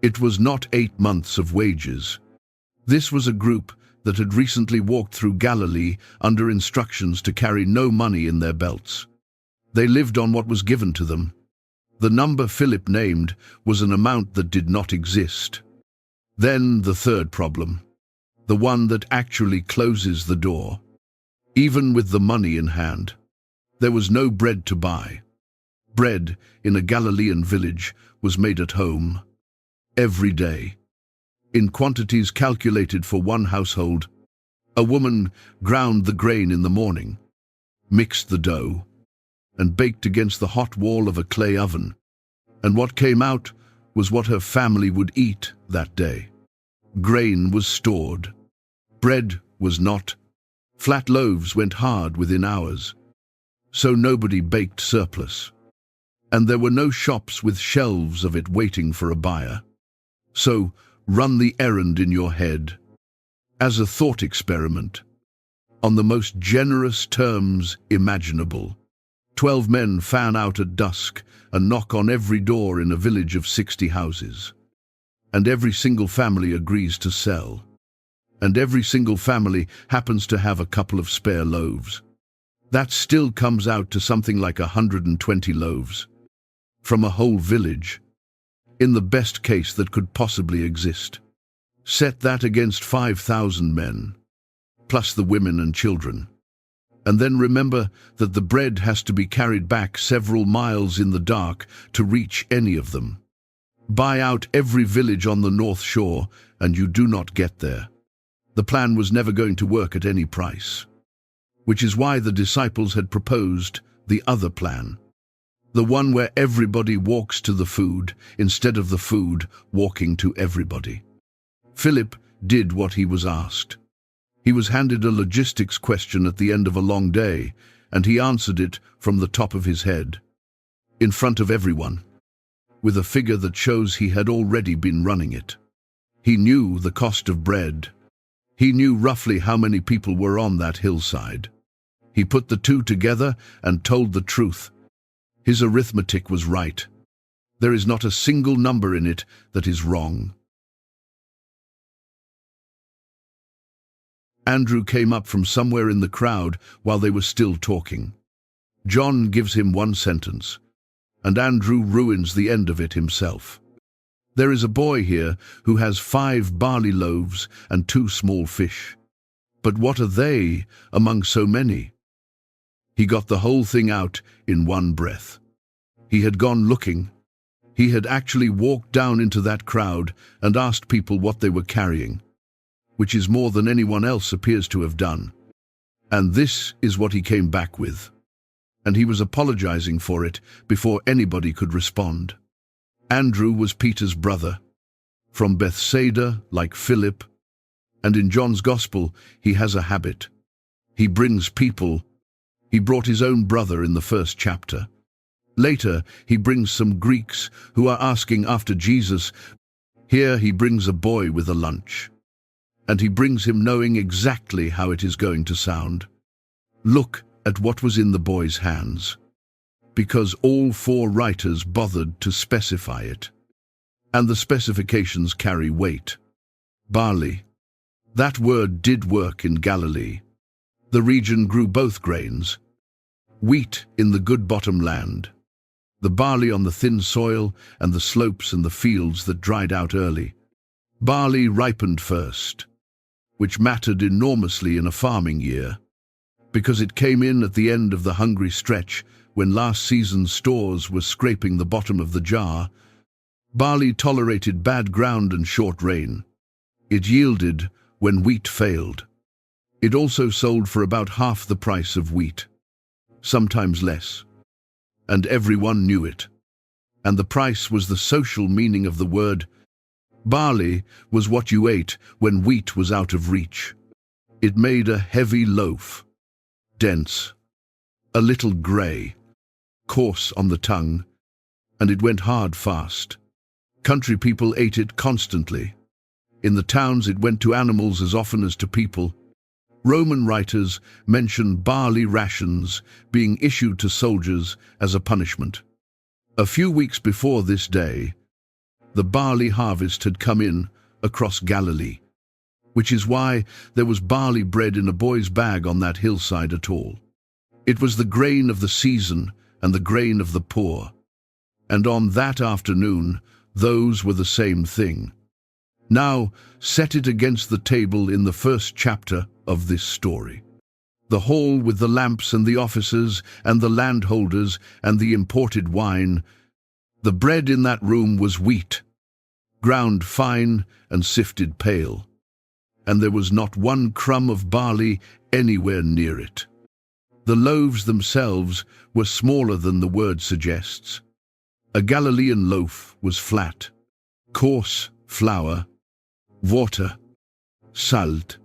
It was not 8 months of wages. This was a group that had recently walked through Galilee under instructions to carry no money in their belts. They lived on what was given to them. The number Philip named was an amount that did not exist. Then the third problem, the one that actually closes the door. Even with the money in hand, there was no bread to buy. Bread in a Galilean village was made at home, every day, in quantities calculated for one household. A woman ground the grain in the morning, mixed the dough, and baked against the hot wall of a clay oven. And what came out was what her family would eat that day. Grain was stored. Bread was not. Flat loaves went hard within hours. So nobody baked surplus. And there were no shops with shelves of it waiting for a buyer. So run the errand in your head, as a thought experiment, on the most generous terms imaginable. 12 men fan out at dusk and knock on every door in a village of 60 houses. And every single family agrees to sell. And every single family happens to have a couple of spare loaves. That still comes out to something like 120 loaves. From a whole village, in the best case that could possibly exist. Set that against 5,000 men, plus the women and children. And then remember that the bread has to be carried back several miles in the dark to reach any of them. Buy out every village on the North Shore, and you do not get there. The plan was never going to work at any price. Which is why the disciples had proposed the other plan. The one where everybody walks to the food, instead of the food walking to everybody. Philip did what he was asked. He was handed a logistics question at the end of a long day, and he answered it from the top of his head, in front of everyone, with a figure that shows he had already been running it. He knew the cost of bread. He knew roughly how many people were on that hillside. He put the two together and told the truth. His arithmetic was right. There is not a single number in it that is wrong. Andrew came up from somewhere in the crowd while they were still talking. John gives him one sentence, and Andrew ruins the end of it himself. There is a boy here who has 5 barley loaves and 2 small fish. But what are they among so many? He got the whole thing out in one breath. He had gone looking. He had actually walked down into that crowd and asked people what they were carrying, which is more than anyone else appears to have done. And this is what he came back with. And he was apologizing for it before anybody could respond. Andrew was Peter's brother, from Bethsaida, like Philip, and in John's Gospel he has a habit. He brings people. He brought his own brother in the first chapter. Later, he brings some Greeks who are asking after Jesus. Here he brings a boy with a lunch. And he brings him knowing exactly how it is going to sound. Look at what was in the boy's hands, because all 4 writers bothered to specify it. And the specifications carry weight. Barley. That word did work in Galilee. The region grew both grains. Wheat in the good bottom land, the barley on the thin soil and the slopes and the fields that dried out early. Barley ripened first, which mattered enormously in a farming year, because it came in at the end of the hungry stretch when last season's stores were scraping the bottom of the jar. Barley tolerated bad ground and short rain. It yielded when wheat failed. It also sold for about half the price of wheat, sometimes less. And everyone knew it. And the price was the social meaning of the word. Barley was what you ate when wheat was out of reach. It made a heavy loaf, dense, a little grey, coarse on the tongue, and it went hard fast. Country people ate it constantly. In the towns it went to animals as often as to people. Roman writers mention barley rations being issued to soldiers as a punishment. A few weeks before this day, the barley harvest had come in across Galilee, which is why there was barley bread in a boy's bag on that hillside at all. It was the grain of the season and the grain of the poor. And on that afternoon, those were the same thing. Now, set it against the table in the first chapter of this story. The hall with the lamps and the officers and the landholders and the imported wine. The bread in that room was wheat, ground fine and sifted pale. And there was not one crumb of barley anywhere near it. The loaves themselves were smaller than the word suggests. A Galilean loaf was flat, coarse flour, water, salt,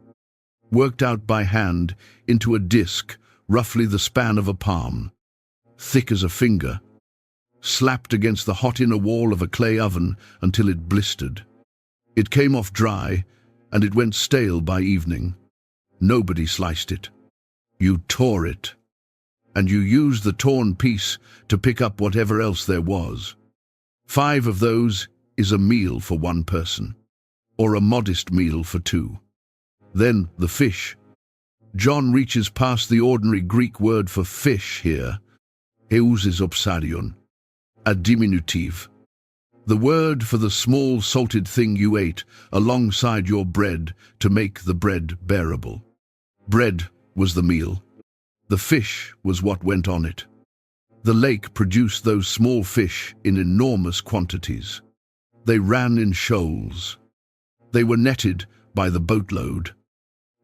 worked out by hand into a disc roughly the span of a palm, thick as a finger, slapped against the hot inner wall of a clay oven until it blistered. It came off dry, and it went stale by evening. Nobody sliced it. You tore it, and you used the torn piece to pick up whatever else there was. 5 of those is a meal for one person, or a modest meal for 2. Then the fish. John reaches past the ordinary Greek word for fish here, eusis opsarion, a diminutive. The word for the small salted thing you ate alongside your bread to make the bread bearable. Bread was the meal. The fish was what went on it. The lake produced those small fish in enormous quantities. They ran in shoals. They were netted by the boatload.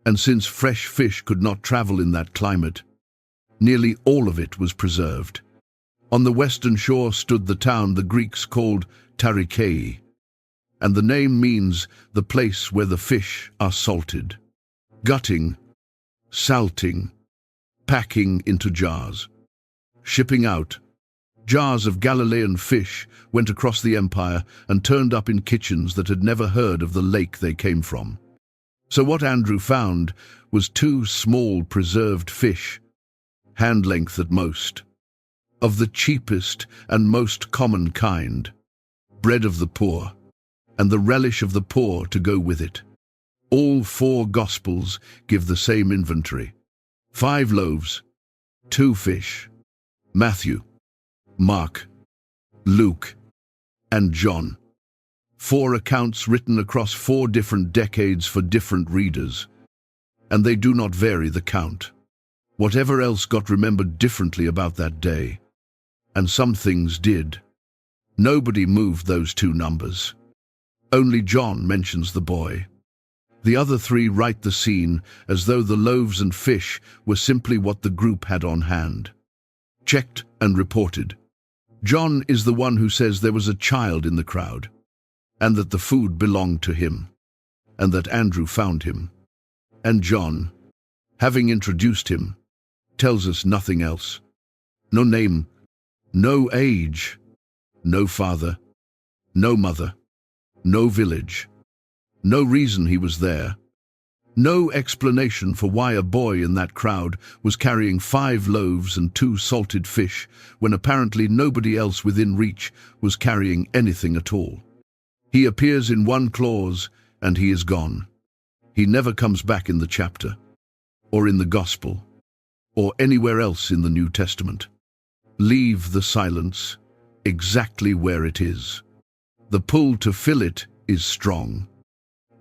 And since fresh fish could not travel in that climate, nearly all of it was preserved. On the western shore stood the town the Greeks called Tarikei, and the name means the place where the fish are salted. Gutting, salting, packing into jars, shipping out. Jars of Galilean fish went across the empire and turned up in kitchens that had never heard of the lake they came from. So what Andrew found was 2 small preserved fish, hand length at most, of the cheapest and most common kind, bread of the poor, and the relish of the poor to go with it. All 4 Gospels give the same inventory. 5 loaves, 2 fish. Matthew, Mark, Luke, and John. 4 accounts written across 4 different decades for different readers, and they do not vary the count. Whatever else got remembered differently about that day, and some things did. Nobody moved those 2 numbers. Only John mentions the boy. The other 3 write the scene as though the loaves and fish were simply what the group had on hand. Checked and reported. John is the one who says there was a child in the crowd, and that the food belonged to him, and that Andrew found him. And John, having introduced him, tells us nothing else. No name, no age, no father, no mother, no village, no reason he was there, no explanation for why a boy in that crowd was carrying 5 loaves and 2 salted fish when apparently nobody else within reach was carrying anything at all. He appears in 1 clause and he is gone. He never comes back in the chapter, or in the Gospel, or anywhere else in the New Testament. Leave the silence exactly where it is. The pull to fill it is strong,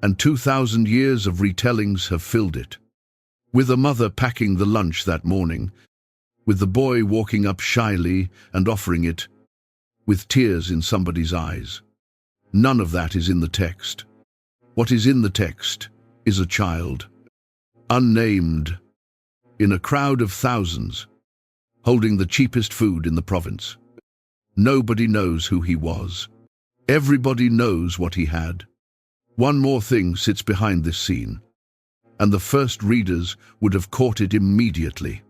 and 2,000 years of retellings have filled it. With a mother packing the lunch that morning, with the boy walking up shyly and offering it, with tears in somebody's eyes. None of that is in the text. What is in the text is a child, unnamed, in a crowd of thousands, holding the cheapest food in the province. Nobody knows who he was. Everybody knows what he had. One more thing sits behind this scene, and the first readers would have caught it immediately.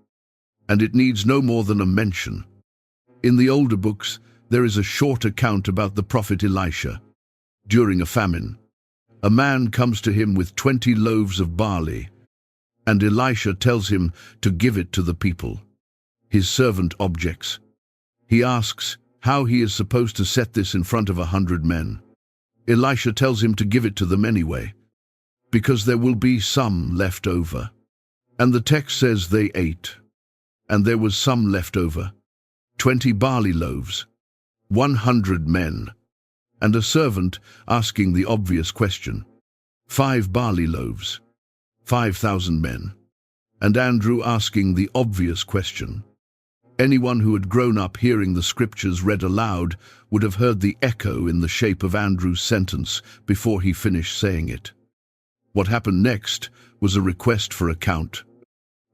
And it needs no more than a mention. In the older books, there is a short account about the prophet Elisha. During a famine, a man comes to him with 20 loaves of barley, and Elisha tells him to give it to the people. His servant objects. He asks how he is supposed to set this in front of 100 men. Elisha tells him to give it to them anyway, because there will be some left over. And the text says they ate, and there was some left over. 20 barley loaves, 100 men, and a servant asking the obvious question. 5 barley loaves, 5,000 men, and Andrew asking the obvious question. Anyone who had grown up hearing the scriptures read aloud would have heard the echo in the shape of Andrew's sentence before he finished saying it. What happened next was a request for a count.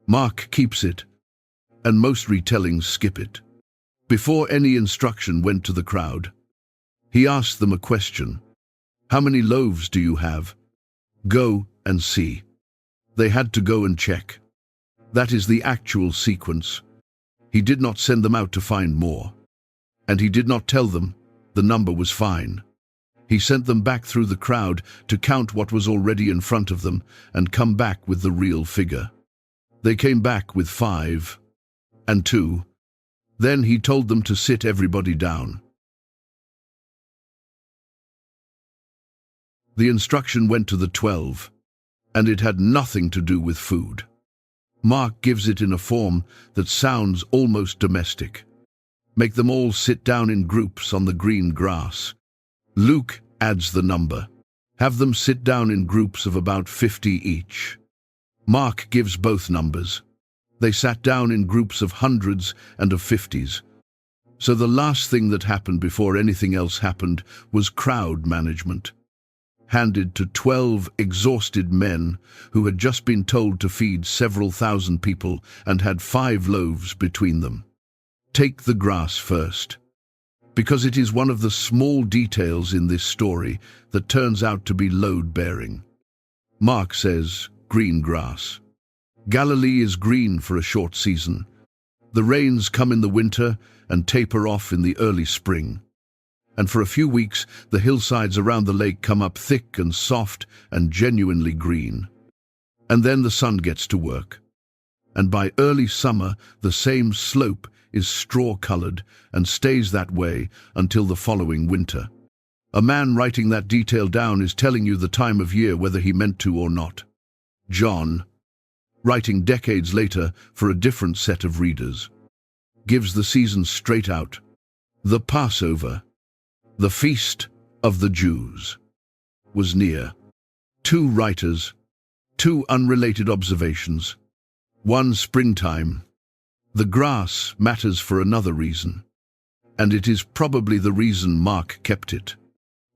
Mark keeps it, and most retellings skip it. Before any instruction went to the crowd, he asked them a question. How many loaves do you have? Go and see. They had to go and check. That is the actual sequence. He did not send them out to find more. And he did not tell them the number was fine. He sent them back through the crowd to count what was already in front of them and come back with the real figure. They came back with 5 and 2. Then he told them to sit everybody down. The instruction went to the 12, and it had nothing to do with food. Mark gives it in a form that sounds almost domestic. Make them all sit down in groups on the green grass. Luke adds the number. Have them sit down in groups of about 50 each. Mark gives both numbers. They sat down in groups of hundreds and of 50s. So the last thing that happened before anything else happened was crowd management. Handed to 12 exhausted men who had just been told to feed several thousand people and had 5 loaves between them. Take the grass first, because it is one of the small details in this story that turns out to be load-bearing. Mark says, green grass. Galilee is green for a short season. The rains come in the winter and taper off in the early spring. And for a few weeks, the hillsides around the lake come up thick and soft and genuinely green. And then the sun gets to work. And by early summer, the same slope is straw-colored and stays that way until the following winter. A man writing that detail down is telling you the time of year whether he meant to or not. John, writing decades later for a different set of readers, gives the season straight out. The Passover, the feast of the Jews, was near. 2 writers, 2 unrelated observations. 1 springtime. The grass matters for another reason, and it is probably the reason Mark kept it.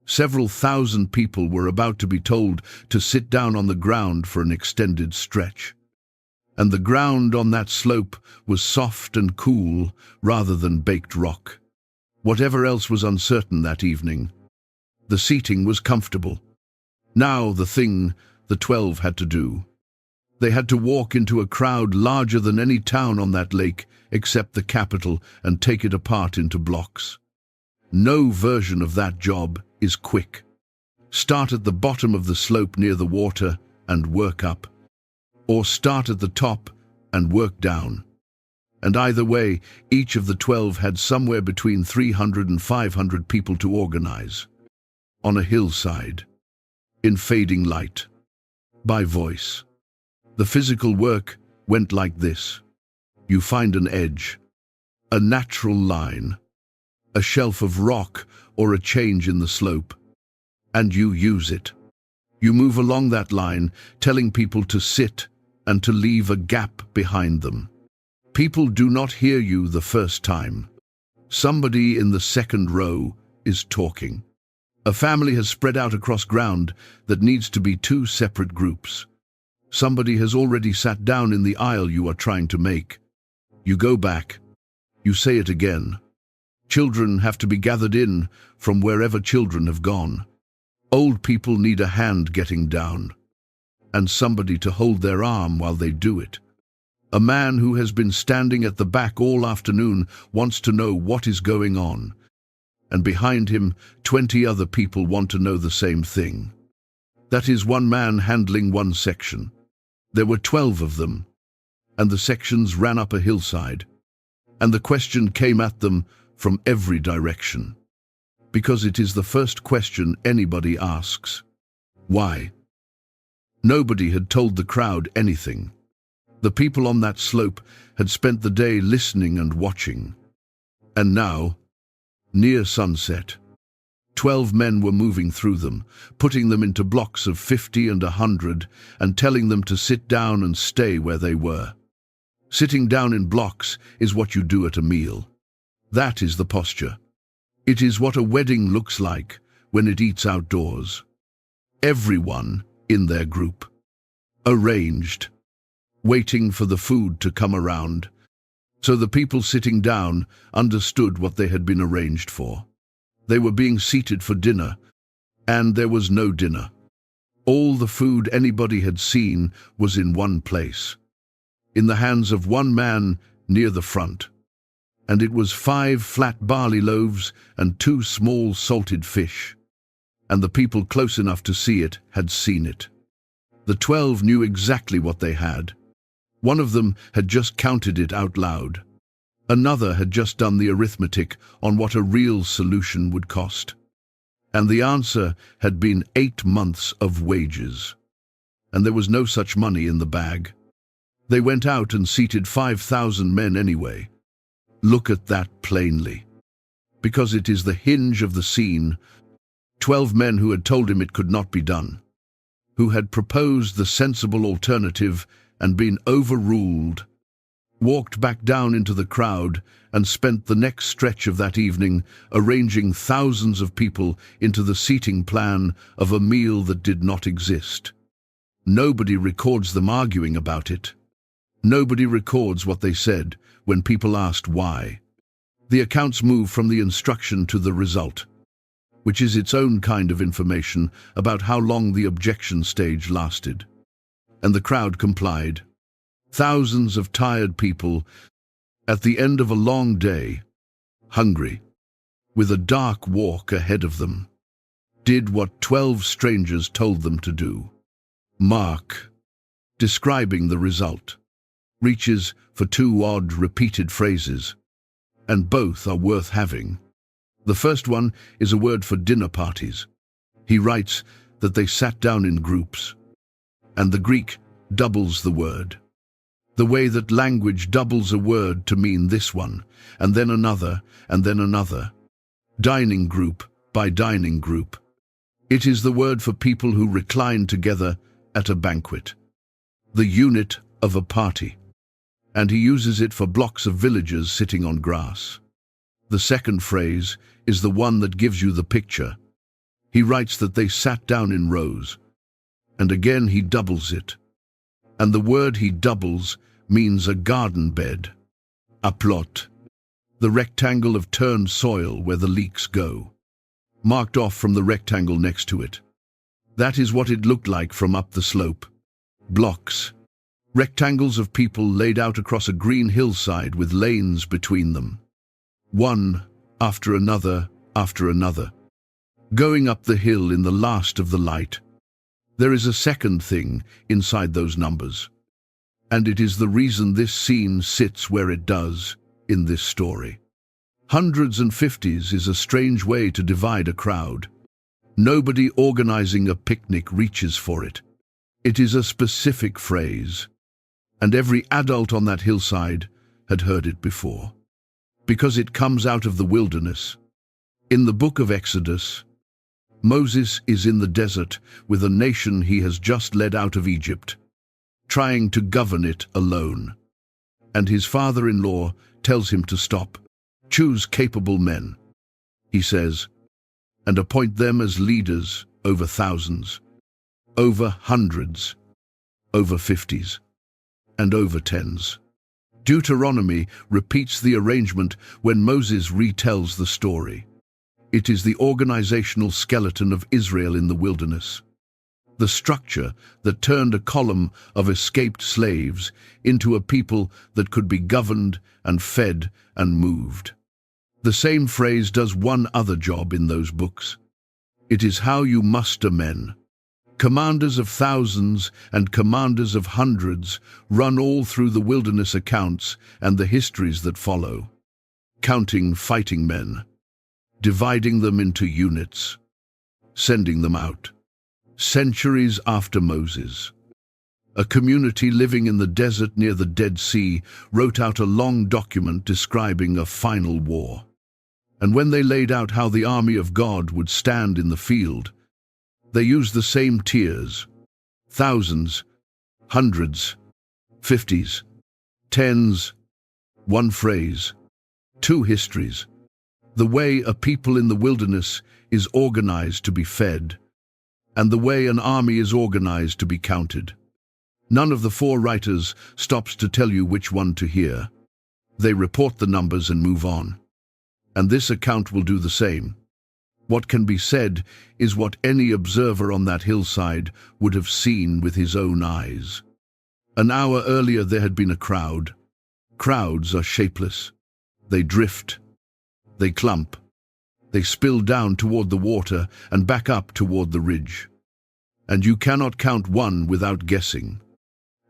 Several thousand people were about to be told to sit down on the ground for an extended stretch. And the ground on that slope was soft and cool rather than baked rock. Whatever else was uncertain that evening, the seating was comfortable. Now the thing the 12 had to do. They had to walk into a crowd larger than any town on that lake except the capital and take it apart into blocks. No version of that job is quick. Start at the bottom of the slope near the water and work up, or start at the top and work down. And either way, each of the 12 had somewhere between 300 and 500 people to organize. On a hillside, in fading light, by voice. The physical work went like this. You find an edge, a natural line, a shelf of rock or a change in the slope, and you use it. You move along that line, telling people to sit and to leave a gap behind them. People do not hear you the first time. Somebody in the second row is talking. A family has spread out across ground that needs to be 2 separate groups. Somebody has already sat down in the aisle you are trying to make. You go back. You say it again. Children have to be gathered in from wherever children have gone. Old people need a hand getting down, and somebody to hold their arm while they do it. A man who has been standing at the back all afternoon wants to know what is going on, and behind him 20 other people want to know the same thing. That is one man handling one section. There were 12 of them, and the sections ran up a hillside, and the question came at them from every direction. Because it is the first question anybody asks. Why? Nobody had told the crowd anything. The people on that slope had spent the day listening and watching. And now, near sunset, 12 men were moving through them, putting them into blocks of 50 and 100, and telling them to sit down and stay where they were. Sitting down in blocks is what you do at a meal. That is the posture. It is what a wedding looks like when it eats outdoors. Everyone in their group. Arranged. Waiting for the food to come around. So the people sitting down understood what they had been arranged for. They were being seated for dinner, and there was no dinner. All the food anybody had seen was in one place, in the hands of one man near the front. And it was 5 flat barley loaves and 2 small salted fish. And the people close enough to see it had seen it. The 12 knew exactly what they had. One of them had just counted it out loud. Another had just done the arithmetic on what a real solution would cost. And the answer had been 8 months of wages. And there was no such money in the bag. They went out and seated 5,000 men anyway. Look at that plainly. Because it is the hinge of the scene. 12 men who had told him it could not be done. Who had proposed the sensible alternative and been overruled. Walked back down into the crowd and spent the next stretch of that evening arranging thousands of people into the seating plan of a meal that did not exist. Nobody records them arguing about it. Nobody records what they said when people asked why. The accounts move from the instruction to the result, which is its own kind of information about how long the objection stage lasted. And the crowd complied. Thousands of tired people, at the end of a long day, hungry, with a dark walk ahead of them, did what 12 strangers told them to do. Mark, describing the result, reaches for 2 odd repeated phrases, and both are worth having. The first one is a word for dinner parties. He writes that they sat down in groups, and the Greek doubles the word. The way that language doubles a word to mean this one, and then another, and then another. Dining group by dining group. It is the word for people who recline together at a banquet. The unit of a party. And he uses it for blocks of villagers sitting on grass. The second phrase is the one that gives you the picture. He writes that they sat down in rows. And again he doubles it. And the word he doubles means a garden bed, a plot, the rectangle of turned soil where the leeks go, marked off from the rectangle next to it. That is what it looked like from up the slope. Blocks, rectangles of people laid out across a green hillside with lanes between them. One after another, going up the hill in the last of the light. There is a second thing inside those numbers. And it is the reason this scene sits where it does in this story. Hundreds and fifties is a strange way to divide a crowd. Nobody organizing a picnic reaches for it. It is a specific phrase, and every adult on that hillside had heard it before. Because it comes out of the wilderness. In the book of Exodus, Moses is in the desert with a nation he has just led out of Egypt, trying to govern it alone. And his father-in-law tells him to stop. Choose capable men, he says, and appoint them as leaders over thousands, over hundreds, over 50s, and over 10s. Deuteronomy repeats the arrangement when Moses retells the story. It is the organizational skeleton of Israel in the wilderness. The structure that turned a column of escaped slaves into a people that could be governed and fed and moved. The same phrase does one other job in those books. It is how you muster men. Commanders of thousands and commanders of hundreds run all through the wilderness accounts and the histories that follow, counting fighting men, dividing them into units, sending them out. Centuries after Moses, a community living in the desert near the Dead Sea wrote out a long document describing a final war. And when they laid out how the army of God would stand in the field, they used the same tiers: thousands, hundreds, 50s, 10s, one phrase, 2 histories. The way a people in the wilderness is organized to be fed, and the way an army is organized to be counted. None of the 4 writers stops to tell you which one to hear. They report the numbers and move on. And this account will do the same. What can be said is what any observer on that hillside would have seen with his own eyes. An hour earlier there had been a crowd. Crowds are shapeless. They drift. They clump. They spill down toward the water and back up toward the ridge. And you cannot count one without guessing.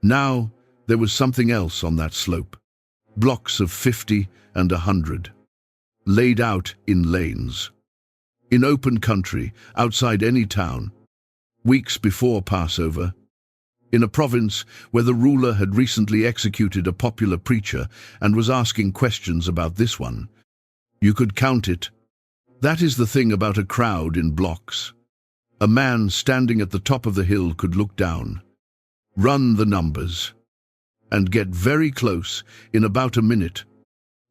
Now there was something else on that slope. Blocks of 50 and 100, laid out in lanes. In open country, outside any town, weeks before Passover, in a province where the ruler had recently executed a popular preacher and was asking questions about this one. You could count it. That is the thing about a crowd in blocks. A man standing at the top of the hill could look down, run the numbers, and get very close in about a minute.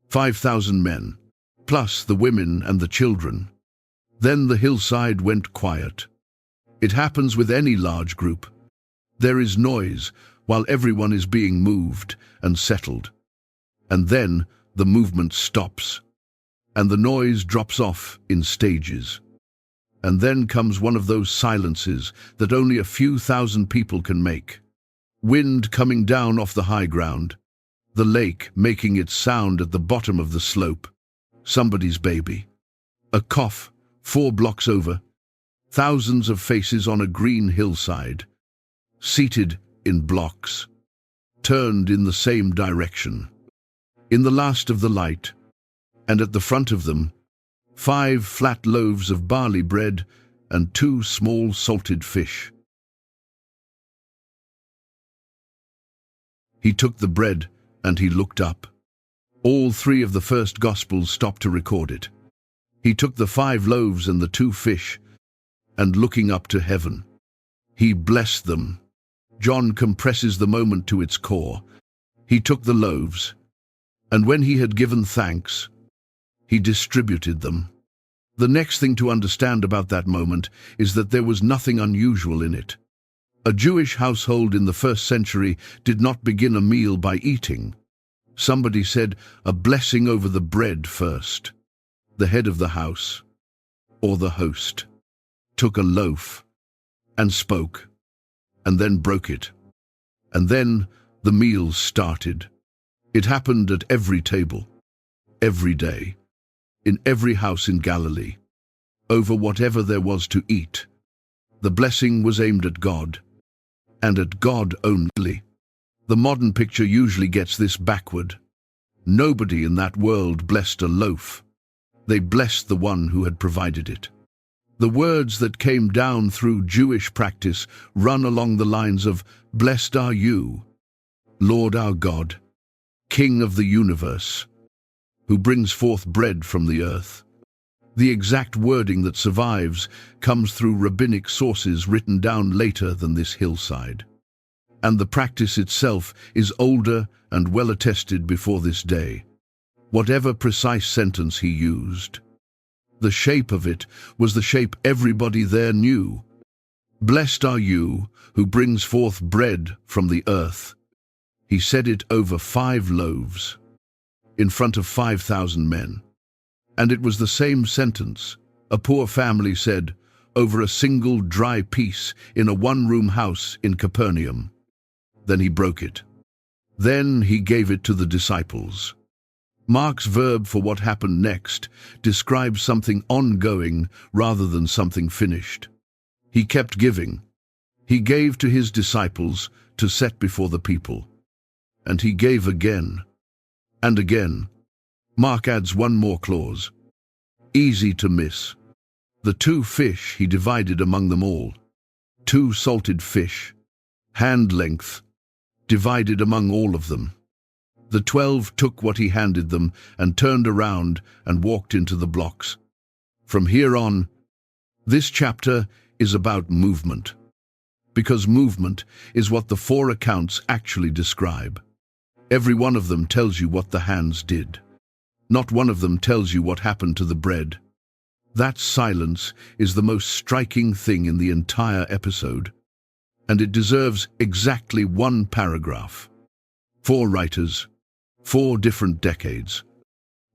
5,000 men, plus the women and the children. Then the hillside went quiet. It happens with any large group. There is noise while everyone is being moved and settled. And then the movement stops, and the noise drops off in stages. And then comes one of those silences that only a few thousand people can make. Wind coming down off the high ground, the lake making its sound at the bottom of the slope, somebody's baby, a cough 4 blocks over, thousands of faces on a green hillside, seated in blocks, turned in the same direction. In the last of the light, and at the front of them, 5 flat loaves of barley bread and 2 small salted fish. He took the bread and he looked up. All 3 of the first Gospels stop to record it. He took the 5 loaves and the 2 fish, and looking up to heaven, he blessed them. John compresses the moment to its core. He took the loaves, and when he had given thanks, he distributed them. The next thing to understand about that moment is that there was nothing unusual in it. A Jewish household in the 1st century did not begin a meal by eating. Somebody said a blessing over the bread first. The head of the house, or the host, took a loaf and spoke, and then broke it. And then the meal started. It happened at every table, every day, in every house in Galilee, over whatever there was to eat. The blessing was aimed at God, and at God only. The modern picture usually gets this backward. Nobody in that world blessed a loaf. They blessed the one who had provided it. The words that came down through Jewish practice run along the lines of, "Blessed are you, Lord our God, King of the universe, who brings forth bread from the earth." The exact wording that survives comes through rabbinic sources written down later than this hillside. And the practice itself is older and well attested before this day. Whatever precise sentence he used, the shape of it was the shape everybody there knew. Blessed are you who brings forth bread from the earth. He said it over 5 loaves, in front of 5,000 men. And it was the same sentence, a poor family said, over a single dry piece in a 1-room house in Capernaum. Then he broke it. Then he gave it to the disciples. Mark's verb for what happened next describes something ongoing rather than something finished. He kept giving. He gave to his disciples to set before the people. And he gave again and again. Mark adds one more clause. Easy to miss. The 2 fish he divided among them all. 2 salted fish, hand length, divided among all of them. The 12 took what he handed them and turned around and walked into the blocks. From here on, this chapter is about movement, because movement is what the 4 accounts actually describe. Every one of them tells you what the hands did. Not one of them tells you what happened to the bread. That silence is the most striking thing in the entire episode, and it deserves exactly 1 paragraph. 4 writers, 4 different decades,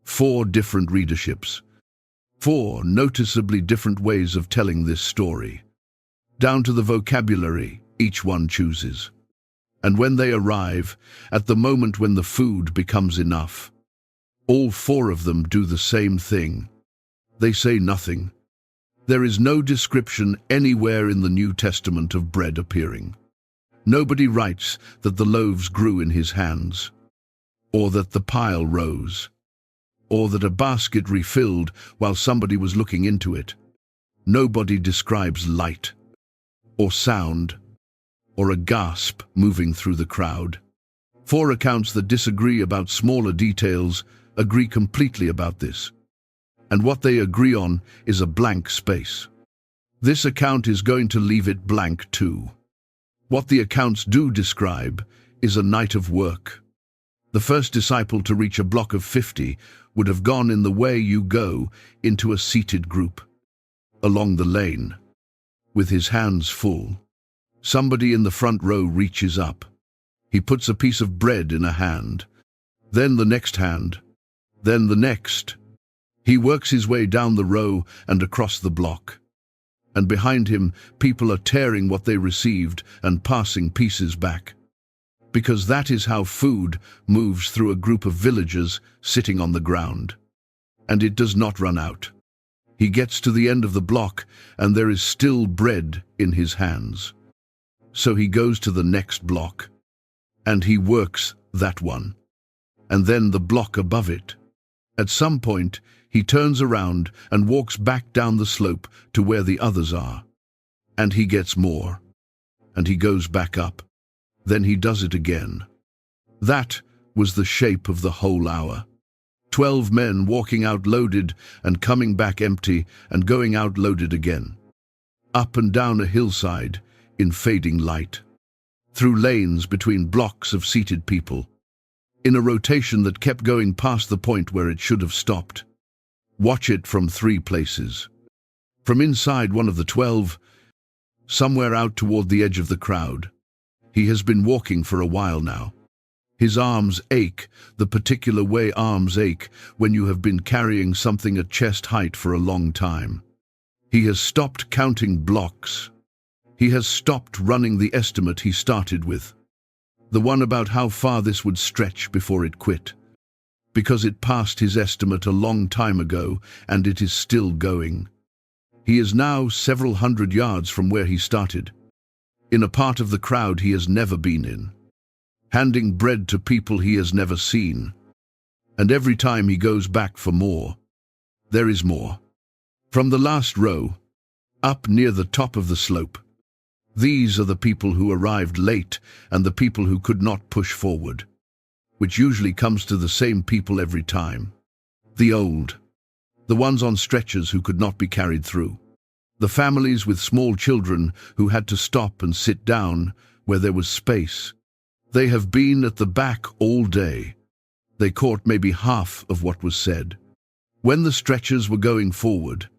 4 different readerships, 4 noticeably different ways of telling this story, down to the vocabulary each one chooses. And when they arrive, at the moment when the food becomes enough, all 4 of them do the same thing. They say nothing. There is no description anywhere in the New Testament of bread appearing. Nobody writes that the loaves grew in his hands, or that the pile rose, or that a basket refilled while somebody was looking into it. Nobody describes light, or sound, or a gasp moving through the crowd. 4 accounts that disagree about smaller details agree completely about this. And what they agree on is a blank space. This account is going to leave it blank too. What the accounts do describe is a night of work. The first disciple to reach a block of 50 would have gone in the way you go into a seated group, along the lane, with his hands full. Somebody in the front row reaches up. He puts a piece of bread in a hand, then the next hand, then the next. He works his way down the row and across the block. And behind him, people are tearing what they received and passing pieces back. Because that is how food moves through a group of villagers sitting on the ground. And it does not run out. He gets to the end of the block, and there is still bread in his hands. So he goes to the next block, and he works that one, and then the block above it. At some point, he turns around and walks back down the slope to where the others are. And he gets more. And he goes back up. Then he does it again. That was the shape of the whole hour. 12 men walking out loaded and coming back empty and going out loaded again. Up and down a hillside in fading light. Through lanes between blocks of seated people. In a rotation that kept going past the point where it should have stopped. Watch it from 3 places. From inside one of the 12, somewhere out toward the edge of the crowd. He has been walking for a while now. His arms ache, the particular way arms ache when you have been carrying something at chest height for a long time. He has stopped counting blocks. He has stopped running the estimate he started with. The one about how far this would stretch before it quit. Because it passed his estimate a long time ago, and it is still going. He is now several hundred yards from where he started, in a part of the crowd he has never been in, handing bread to people he has never seen. And every time he goes back for more, there is more. From the last row, up near the top of the slope, these are the people who arrived late and the people who could not push forward. Which usually comes to the same people every time. The old. The ones on stretchers who could not be carried through. The families with small children who had to stop and sit down where there was space. They have been at the back all day. They caught maybe half of what was said. When the stretchers were going forward,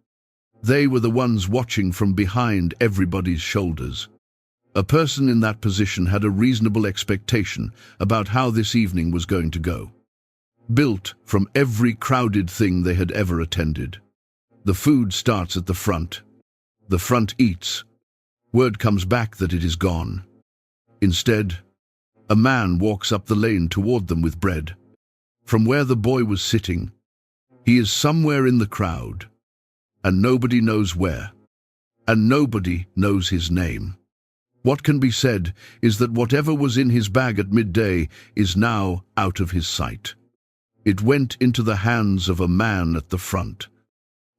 they were the ones watching from behind everybody's shoulders. A person in that position had a reasonable expectation about how this evening was going to go. Built from every crowded thing they had ever attended. The food starts at the front. The front eats. Word comes back that it is gone. Instead, a man walks up the lane toward them with bread. From where the boy was sitting, he is somewhere in the crowd, and nobody knows where, and nobody knows his name. What can be said is that whatever was in his bag at midday is now out of his sight. It went into the hands of a man at the front,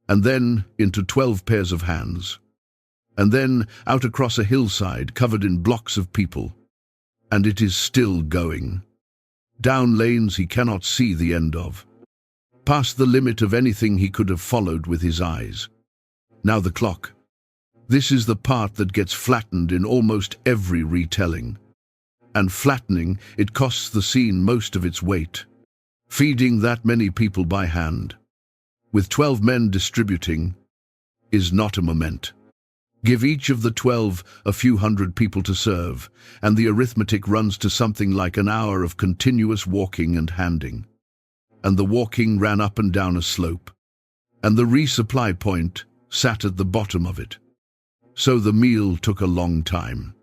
and then into 12 pairs of hands, and then out across a hillside covered in blocks of people, and it is still going. Down lanes he cannot see the end of, past the limit of anything he could have followed with his eyes. Now the clock. This is the part that gets flattened in almost every retelling. And flattening, it costs the scene most of its weight. Feeding that many people by hand, with 12 men distributing, is not a moment. Give each of the 12 a few hundred people to serve, and the arithmetic runs to something like an hour of continuous walking and handing. And the walking ran up and down a slope. and the resupply point sat at the bottom of it. So the meal took a long time.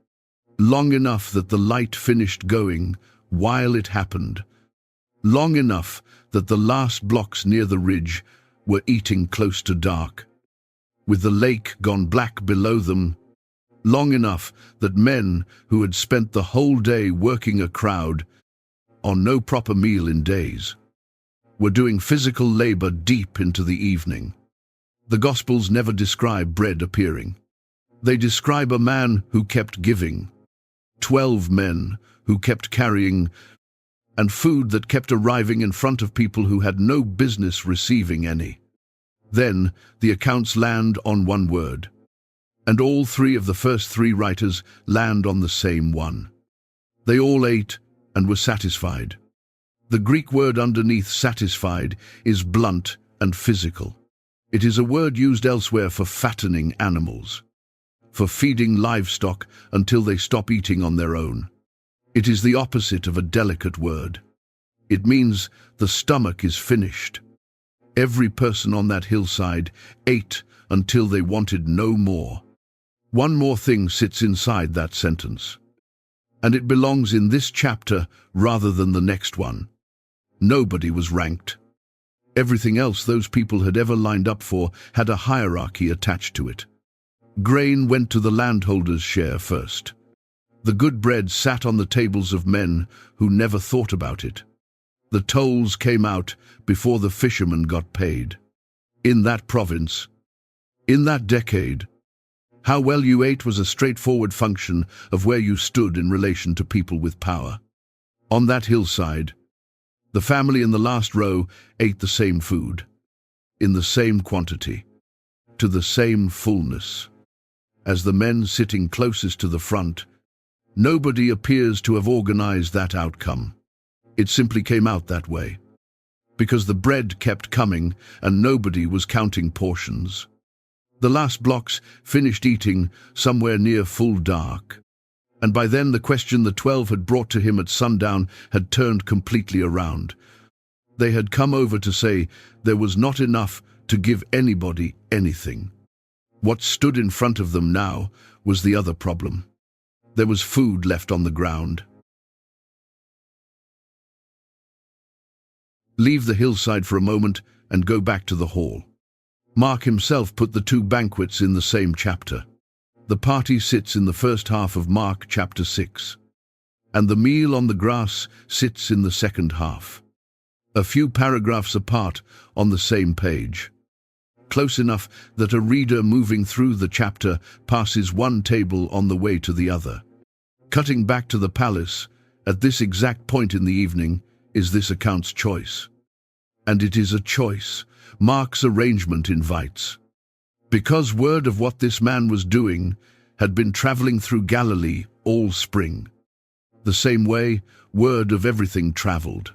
Long enough that the light finished going while it happened. Long enough that the last blocks near the ridge were eating close to dark, with the lake gone black below them. Long enough that men who had spent the whole day working a crowd on no proper meal in days were doing physical labor deep into the evening. The Gospels never describe bread appearing. They describe a man who kept giving, 12 men who kept carrying, and food that kept arriving in front of people who had no business receiving any. Then the accounts land on one word, and all three of the first three writers land on the same one. They all ate and were satisfied. The Greek word underneath satisfied is blunt and physical. It is a word used elsewhere for fattening animals, for feeding livestock until they stop eating on their own. It is the opposite of a delicate word. It means the stomach is finished. Every person on that hillside ate until they wanted no more. One more thing sits inside that sentence, and it belongs in this chapter rather than the next one. Nobody was ranked. Everything else those people had ever lined up for had a hierarchy attached to it. Grain went to the landholders' share first. The good bread sat on the tables of men who never thought about it. The tolls came out before the fishermen got paid. In that province, in that decade, how well you ate was a straightforward function of where you stood in relation to people with power. On that hillside, the family in the last row ate the same food, in the same quantity, to the same fullness. As the men sitting closest to the front, nobody appears to have organized that outcome. It simply came out that way, because the bread kept coming and nobody was counting portions. The last blocks finished eating somewhere near full dark, and by then the question the 12 had brought to him at sundown had turned completely around. They had come over to say there was not enough to give anybody anything. What stood in front of them now was the other problem. There was food left on the ground. Leave the hillside for a moment and go back to the hall. Mark himself put the two banquets in the same chapter. The party sits in the first half of Mark chapter 6, and the meal on the grass sits in the second half, a few paragraphs apart on the same page, close enough that a reader moving through the chapter passes one table on the way to the other. Cutting back to the palace, at this exact point in the evening, is this account's choice. And it is a choice Mark's arrangement invites. Because word of what this man was doing had been traveling through Galilee all spring. The same way word of everything traveled.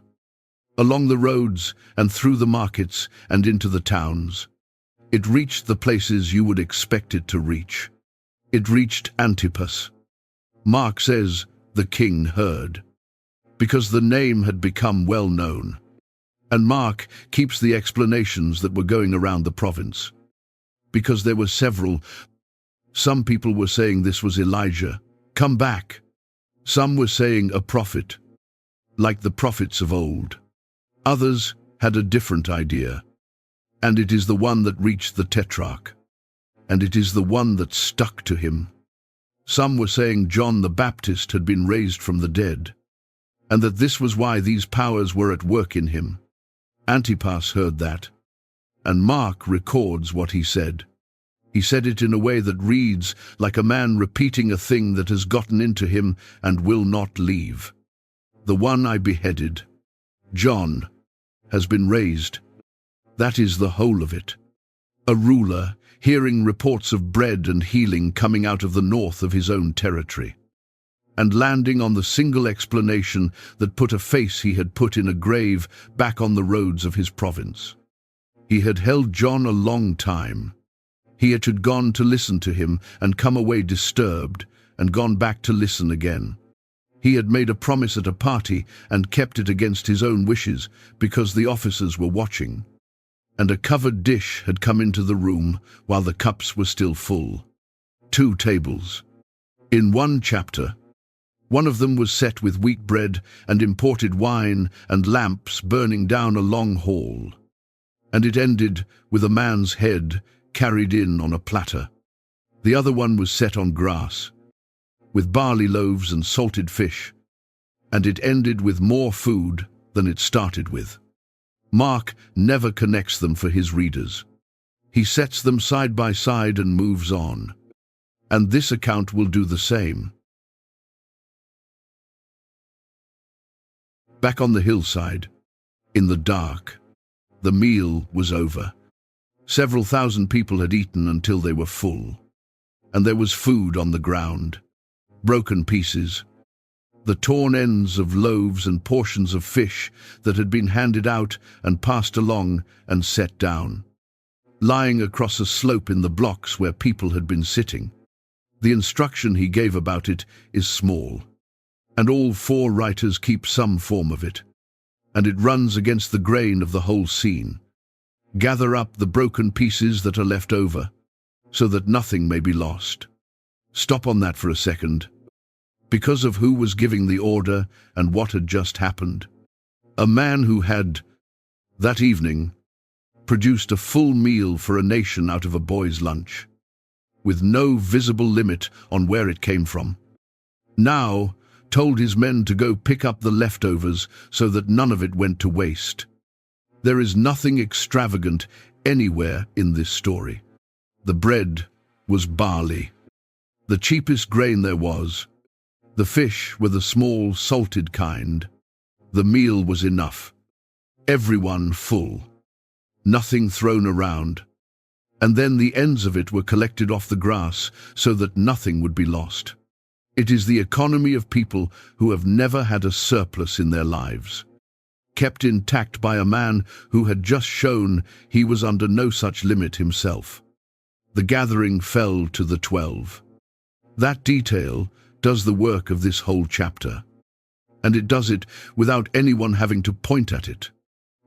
Along the roads and through the markets and into the towns. It reached the places you would expect it to reach. It reached Antipas. Mark says the king heard, because the name had become well known. And Mark keeps the explanations that were going around the province, because there were several. Some people were saying this was Elijah, come back. Some were saying a prophet, like the prophets of old. Others had a different idea, and it is the one that reached the tetrarch, and it is the one that stuck to him. Some were saying John the Baptist had been raised from the dead, and that this was why these powers were at work in him. Antipas heard that, and Mark records what he said. He said it in a way that reads like a man repeating a thing that has gotten into him and will not leave. The one I beheaded, John, has been raised. That is the whole of it. A ruler, hearing reports of bread and healing coming out of the north of his own territory, and landing on the single explanation that put a face he had put in a grave back on the roads of his province. He had held John a long time. He had gone to listen to him and come away disturbed, and gone back to listen again. He had made a promise at a party and kept it against his own wishes because the officers were watching. And a covered dish had come into the room while the cups were still full. 2 tables. In one chapter, one of them was set with wheat bread and imported wine and lamps burning down a long hall. And it ended with a man's head carried in on a platter. The other one was set on grass, with barley loaves and salted fish, and it ended with more food than it started with. Mark never connects them for his readers. He sets them side by side and moves on. And this account will do the same. Back on the hillside, in the dark, the meal was over. Several thousand people had eaten until they were full. And there was food on the ground, broken pieces, the torn ends of loaves and portions of fish that had been handed out and passed along and set down, lying across a slope in the blocks where people had been sitting. The instruction he gave about it is small, and all 4 writers keep some form of it, and it runs against the grain of the whole scene. Gather up the broken pieces that are left over, so that nothing may be lost. Stop on that for a second, because of who was giving the order and what had just happened. A man who had, that evening, produced a full meal for a nation out of a boy's lunch, with no visible limit on where it came from. Now told his men to go pick up the leftovers so that none of it went to waste. There is nothing extravagant anywhere in this story. The bread was barley, the cheapest grain there was. The fish were the small, salted kind. The meal was enough. Everyone full. Nothing thrown around. And then the ends of it were collected off the grass so that nothing would be lost. It is the economy of people who have never had a surplus in their lives, kept intact by a man who had just shown he was under no such limit himself. The gathering fell to the 12. That detail does the work of this whole chapter, and it does it without anyone having to point at it.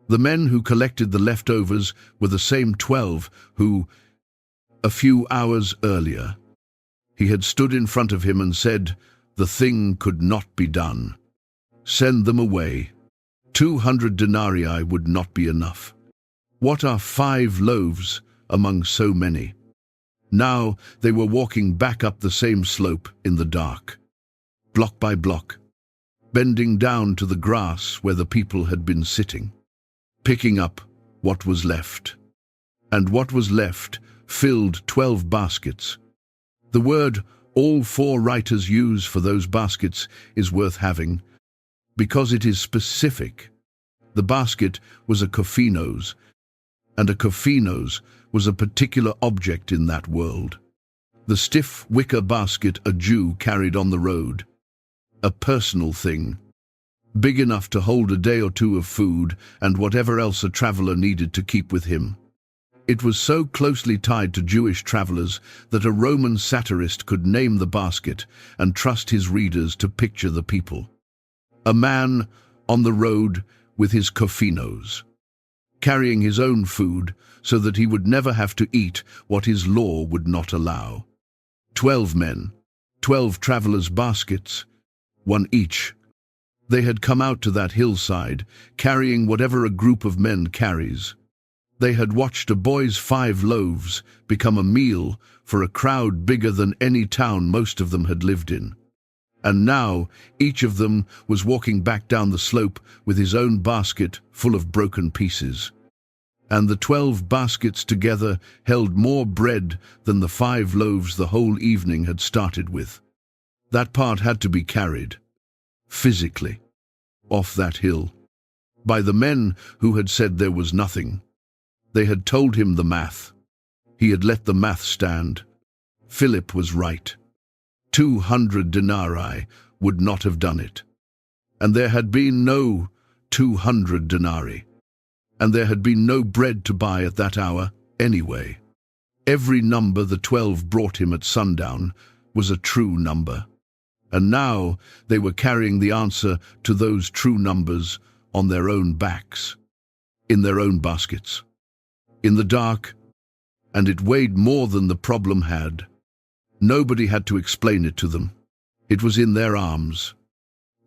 The men who collected the leftovers were the same 12 who, a few hours earlier, he had stood in front of him and said, "The thing could not be done. Send them away. 200 denarii would not be enough. What are 5 loaves among so many?" Now they were walking back up the same slope in the dark, block by block, bending down to the grass where the people had been sitting, picking up what was left. And what was left filled 12 baskets. The word all 4 writers use for those baskets is worth having, because it is specific. The basket was a kophinos, and a kophinos was a particular object in that world. The stiff wicker basket a Jew carried on the road. A personal thing, big enough to hold a day or 2 of food and whatever else a traveler needed to keep with him. It was so closely tied to Jewish travelers that a Roman satirist could name the basket and trust his readers to picture the people. A man on the road with his kophinos, carrying his own food so that he would never have to eat what his law would not allow. 12 men, 12 travelers' baskets, 1 each. They had come out to that hillside, carrying whatever a group of men carries. They had watched a boy's 5 loaves become a meal for a crowd bigger than any town most of them had lived in. And now each of them was walking back down the slope with his own basket full of broken pieces. And the 12 baskets together held more bread than the 5 loaves the whole evening had started with. That part had to be carried, physically, off that hill, by the men who had said there was nothing. They had told him the math. He had let the math stand. Philip was right. 200 denarii would not have done it. And there had been no 200 denarii. And there had been no bread to buy at that hour anyway. Every number the 12 brought him at sundown was a true number. And now they were carrying the answer to those true numbers on their own backs, in their own baskets. in the dark, and it weighed more than the problem had. Nobody had to explain it to them. It was in their arms.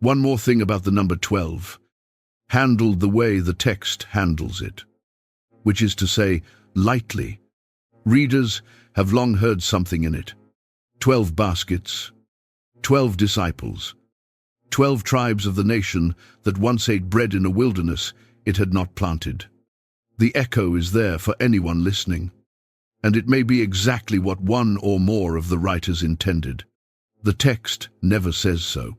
One more thing about the number 12. Handled the way the text handles it, which is to say, lightly. Readers have long heard something in it. 12 baskets, 12 disciples, 12 tribes of the nation that once ate bread in a wilderness it had not planted. The echo is there for anyone listening, and it may be exactly what one or more of the writers intended. The text never says so.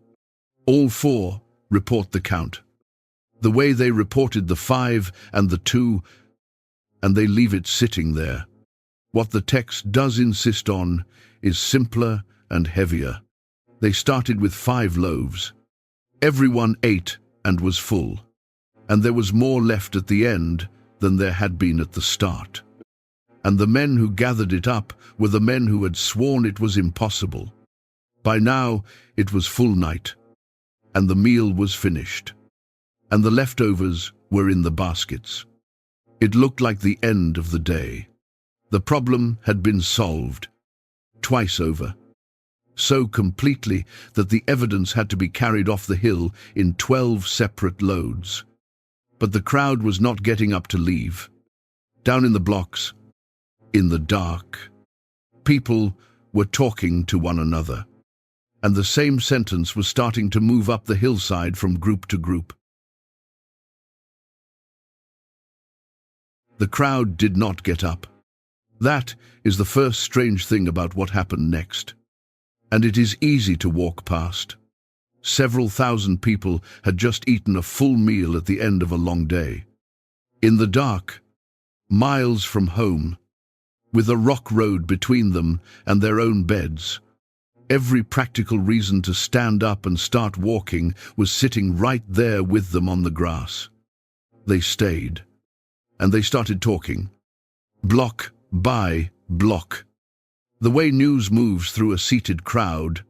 All four report the count. The way they reported the 5 and the 2, and they leave it sitting there. What the text does insist on is simpler and heavier. They started with 5 loaves. Everyone ate and was full, and there was more left at the end than there had been at the start. And the men who gathered it up were the men who had sworn it was impossible. By now it was full night, and the meal was finished, and the leftovers were in the baskets. It looked like the end of the day. The problem had been solved, twice over, so completely that the evidence had to be carried off the hill in 12 separate loads. But the crowd was not getting up to leave. Down in the blocks, in the dark, people were talking to one another, and the same sentence was starting to move up the hillside from group to group. The crowd did not get up. That is the first strange thing about what happened next. And it is easy to walk past. Several thousand people had just eaten a full meal at the end of a long day. In the dark, miles from home, with a rock road between them and their own beds. Every practical reason to stand up and start walking was sitting right there with them on the grass. They stayed, and they started talking, block by block. The way news moves through a seated crowd.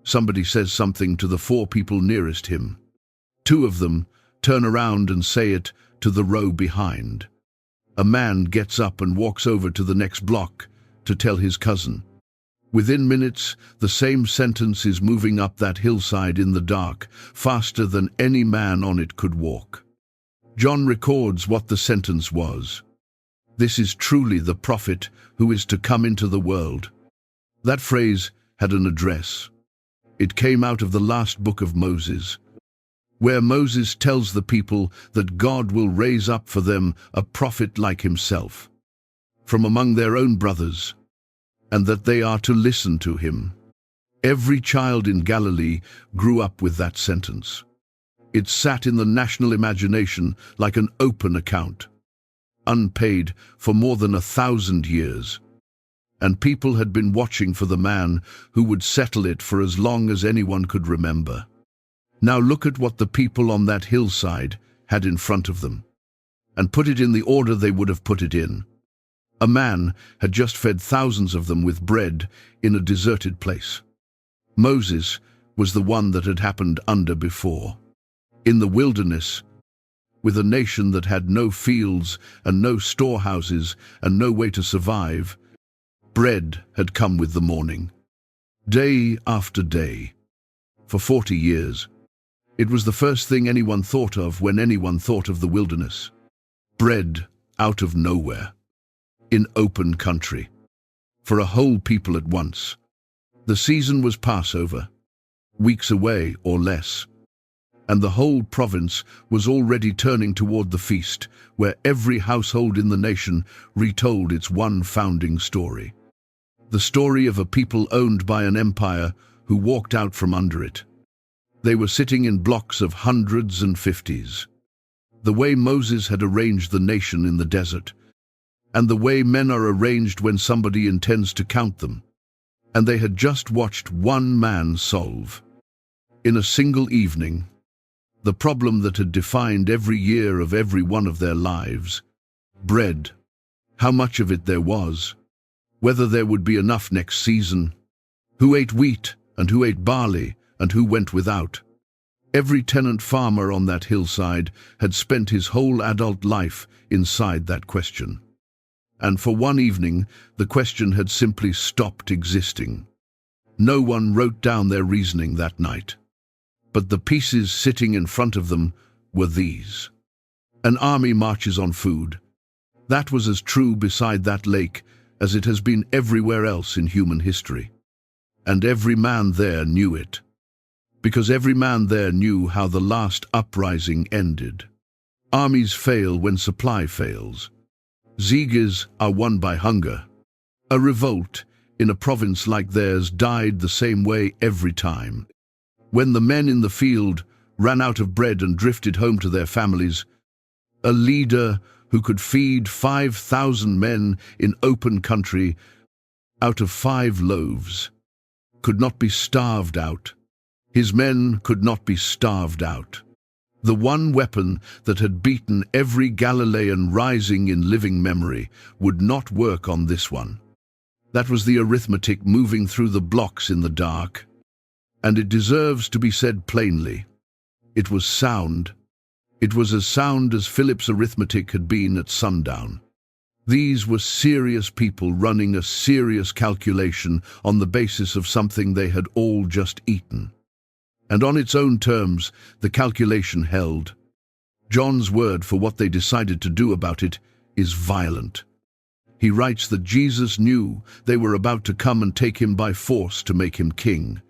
Somebody says something to the 4 people nearest him. 2 of them turn around and say it to the row behind. A man gets up and walks over to the next block to tell his cousin. Within minutes, the same sentence is moving up that hillside in the dark, faster than any man on it could walk. John records what the sentence was. This is truly the prophet who is to come into the world. That phrase had an address. It came out of the last book of Moses, where Moses tells the people that God will raise up for them a prophet like himself, from among their own brothers, and that they are to listen to him. Every child in Galilee grew up with that sentence. It sat in the national imagination like an open account, unpaid for more than 1,000 years. And people had been watching for the man who would settle it for as long as anyone could remember. Now look at what the people on that hillside had in front of them, and put it in the order they would have put it in. A man had just fed thousands of them with bread in a deserted place. Moses was the one that had happened under before. In the wilderness, with a nation that had no fields and no storehouses and no way to survive, bread had come with the morning, day after day, for 40 years. It was the first thing anyone thought of when anyone thought of the wilderness. Bread out of nowhere, in open country, for a whole people at once. The season was Passover, weeks away or less, and the whole province was already turning toward the feast, where every household in the nation retold its one founding story. The story of a people owned by an empire who walked out from under it. They were sitting in blocks of hundreds and fifties. The way Moses had arranged the nation in the desert, and the way men are arranged when somebody intends to count them. And they had just watched one man solve, in a single evening, the problem that had defined every year of every one of their lives. Bread. How much of it there was. Whether there would be enough next season. Who ate wheat and who ate barley and who went without. Every tenant farmer on that hillside had spent his whole adult life inside that question. And for one evening, the question had simply stopped existing. No one wrote down their reasoning that night. But the pieces sitting in front of them were these. An army marches on food. That was as true beside that lake as it has been everywhere else in human history. And every man there knew it. Because every man there knew how the last uprising ended. Armies fail when supply fails. Sieges are won by hunger. A revolt in a province like theirs died the same way every time. When the men in the field ran out of bread and drifted home to their families, a leader who could feed 5,000 men in open country out of 5 loaves could not be starved out. His men could not be starved out. The one weapon that had beaten every Galilean rising in living memory would not work on this one. That was the arithmetic moving through the blocks in the dark. And it deserves to be said plainly. It was sound. It was as sound as Philip's arithmetic had been at sundown. These were serious people running a serious calculation on the basis of something they had all just eaten. And on its own terms, the calculation held. John's word for what they decided to do about it is violent. He writes that Jesus knew they were about to come and take him by force to make him king.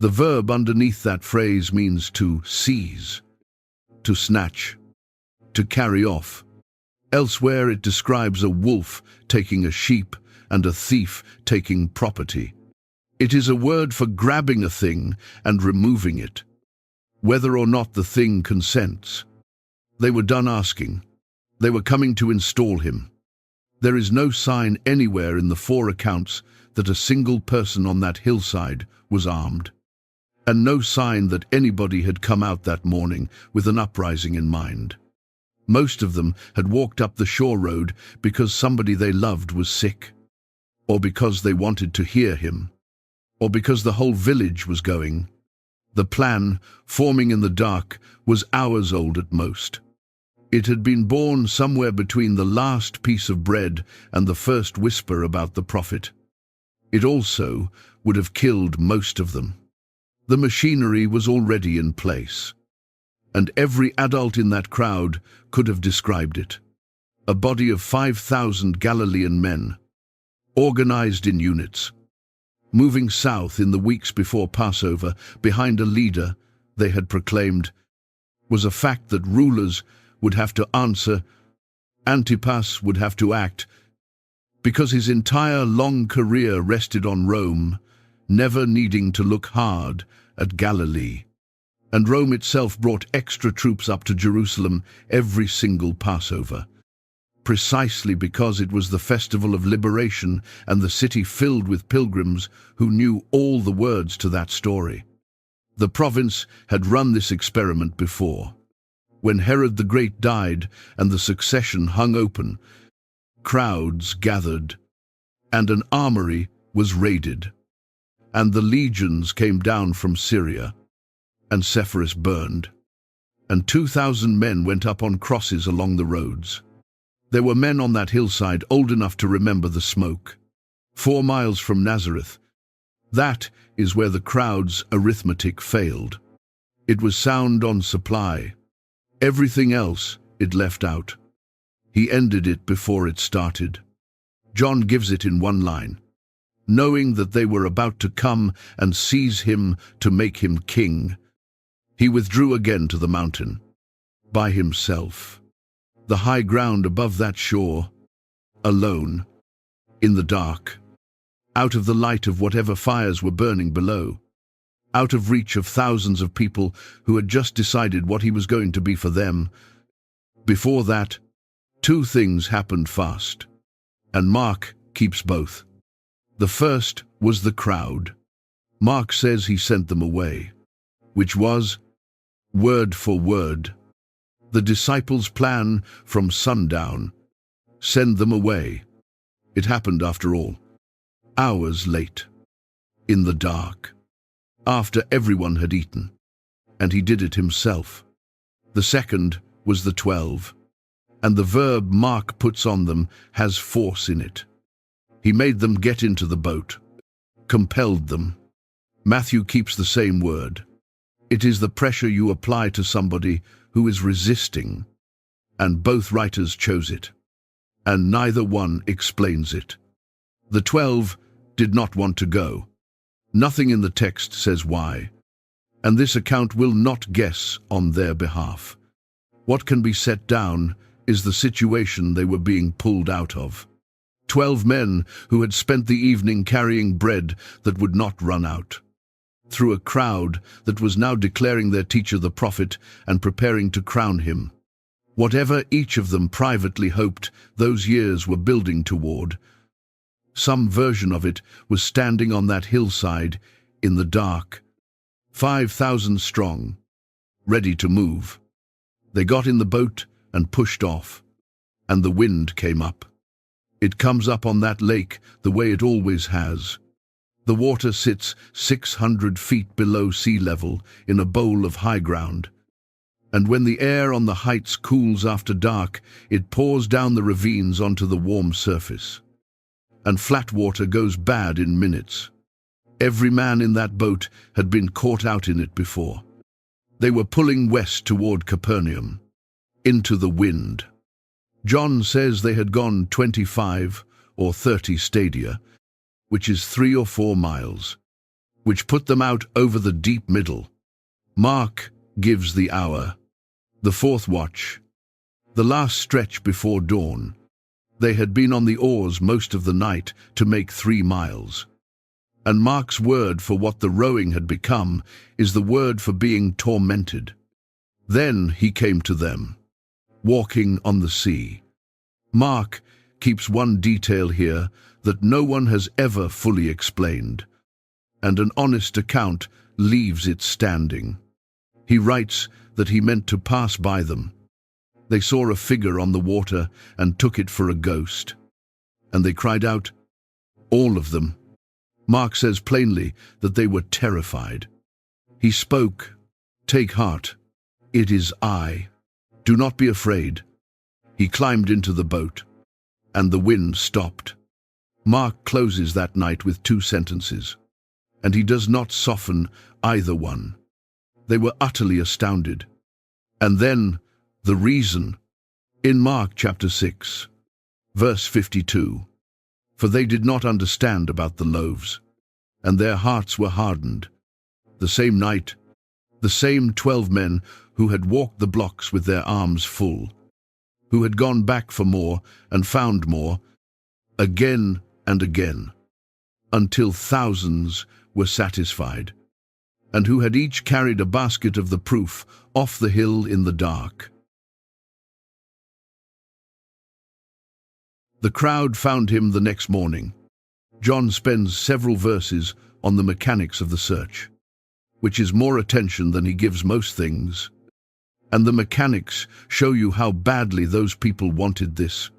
The verb underneath that phrase means to seize, to snatch, to carry off. Elsewhere it describes a wolf taking a sheep and a thief taking property. It is a word for grabbing a thing and removing it, whether or not the thing consents. They were done asking. They were coming to install him. There is no sign anywhere in the 4 accounts that a single person on that hillside was armed, and no sign that anybody had come out that morning with an uprising in mind. Most of them had walked up the shore road because somebody they loved was sick, or because they wanted to hear him, or because the whole village was going. The plan, forming in the dark, was hours old at most. It had been born somewhere between the last piece of bread and the first whisper about the prophet. It also would have killed most of them. The machinery was already in place, and every adult in that crowd could have described it. A body of 5,000 Galilean men, organized in units, moving south in the weeks before Passover behind a leader they had proclaimed, was a fact that rulers would have to answer. Antipas would have to act, because his entire long career rested on Rome, never needing to look hard at Galilee. And Rome itself brought extra troops up to Jerusalem every single Passover, precisely because it was the festival of liberation and the city filled with pilgrims who knew all the words to that story. The province had run this experiment before. When Herod the Great died and the succession hung open, crowds gathered, and an armory was raided, and the legions came down from Syria, and Sepphoris burned, and 2,000 men went up on crosses along the roads. There were men on that hillside old enough to remember the smoke. 4 miles from Nazareth. That is where the crowd's arithmetic failed. It was sound on supply. Everything else it left out. He ended it before it started. John gives it in one line. Knowing that they were about to come and seize him to make him king, he withdrew again to the mountain, by himself. The high ground above that shore, alone, in the dark, out of the light of whatever fires were burning below, out of reach of thousands of people who had just decided what he was going to be for them. Before that, 2 things happened fast, and Mark keeps both. The first was the crowd. Mark says he sent them away, which was, word for word, the disciples' plan from sundown. Send them away. It happened after all. Hours late. In the dark. After everyone had eaten. And he did it himself. The second was the 12. and the verb Mark puts on them has force in it. He made them get into the boat, compelled them. Matthew keeps the same word. It is the pressure you apply to somebody who is resisting, and both writers chose it, and neither one explains it. The 12 did not want to go. Nothing in the text says why, and this account will not guess on their behalf. What can be set down is the situation they were being pulled out of. 12 men who had spent the evening carrying bread that would not run out, through a crowd that was now declaring their teacher the prophet and preparing to crown him. Whatever each of them privately hoped those years were building toward, some version of it was standing on that hillside in the dark, 5,000 strong, ready to move. They got in the boat and pushed off, and the wind came up. It comes up on that lake the way it always has. The water sits 600 feet below sea level in a bowl of high ground, and when the air on the heights cools after dark, it pours down the ravines onto the warm surface. And flat water goes bad in minutes. Every man in that boat had been caught out in it before. They were pulling west toward Capernaum, into the wind. John says they had gone 25 or 30 stadia, which is 3 or 4 miles, which put them out over the deep middle. Mark gives the hour, the 4th watch, the last stretch before dawn. They had been on the oars most of the night to make 3 miles. And Mark's word for what the rowing had become is the word for being tormented. Then he came to them, walking on the sea. Mark keeps one detail here that no one has ever fully explained, and an honest account leaves it standing. He writes that he meant to pass by them. They saw a figure on the water and took it for a ghost. And they cried out, all of them. Mark says plainly that they were terrified. He spoke, "Take heart, it is I. Do not be afraid." He climbed into the boat, and the wind stopped. Mark closes that night with 2 sentences, and he does not soften either one. They were utterly astounded. And then, the reason, in Mark chapter 6, verse 52, "For they did not understand about the loaves, and their hearts were hardened." The same night, the same 12 men who had walked the blocks with their arms full, who had gone back for more and found more, again and again, until thousands were satisfied, and who had each carried a basket of the proof off the hill in the dark. The crowd found him the next morning. John spends several verses on the mechanics of the search, which is more attention than he gives most things. And the mechanics show you how badly those people wanted this.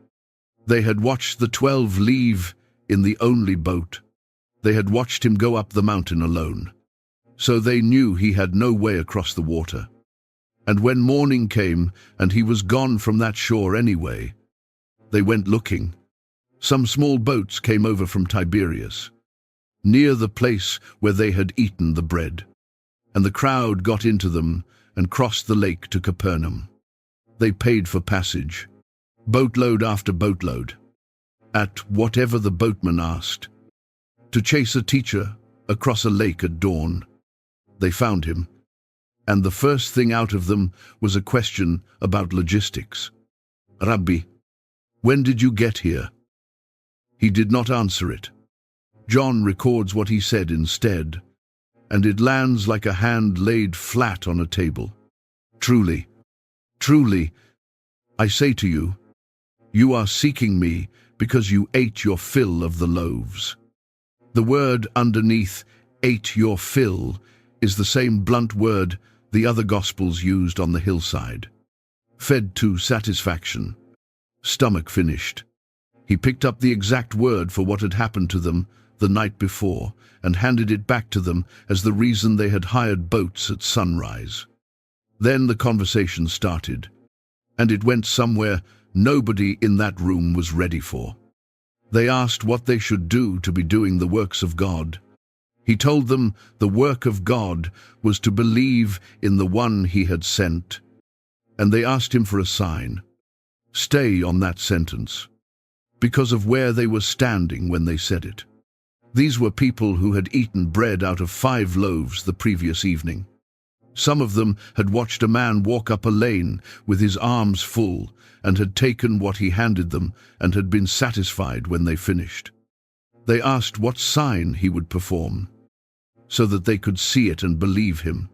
They had watched the 12 leave in the only boat. They had watched him go up the mountain alone. So they knew he had no way across the water. And when morning came and he was gone from that shore anyway, they went looking. Some small boats came over from Tiberias, near the place where they had eaten the bread, and the crowd got into them and crossed the lake to Capernaum. They paid for passage, boatload after boatload, at whatever the boatman asked, to chase a teacher across a lake at dawn. They found him, and the first thing out of them was a question about logistics. "Rabbi, when did you get here?" He did not answer it. John records what he said instead, and it lands like a hand laid flat on a table. "Truly, truly, I say to you, you are seeking me because you ate your fill of the loaves." The word underneath, "ate your fill," is the same blunt word the other Gospels used on the hillside. Fed to satisfaction, stomach finished. He picked up the exact word for what had happened to them the night before and handed it back to them as the reason they had hired boats at sunrise. Then the conversation started, and it went somewhere nobody in that room was ready for. They asked what they should do to be doing the works of God. He told them the work of God was to believe in the one he had sent, and they asked him for a sign. Stay on that sentence, because of where they were standing when they said it. These were people who had eaten bread out of 5 loaves the previous evening. Some of them had watched a man walk up a lane with his arms full and had taken what he handed them and had been satisfied when they finished. They asked what sign he would perform, so that they could see it and believe him.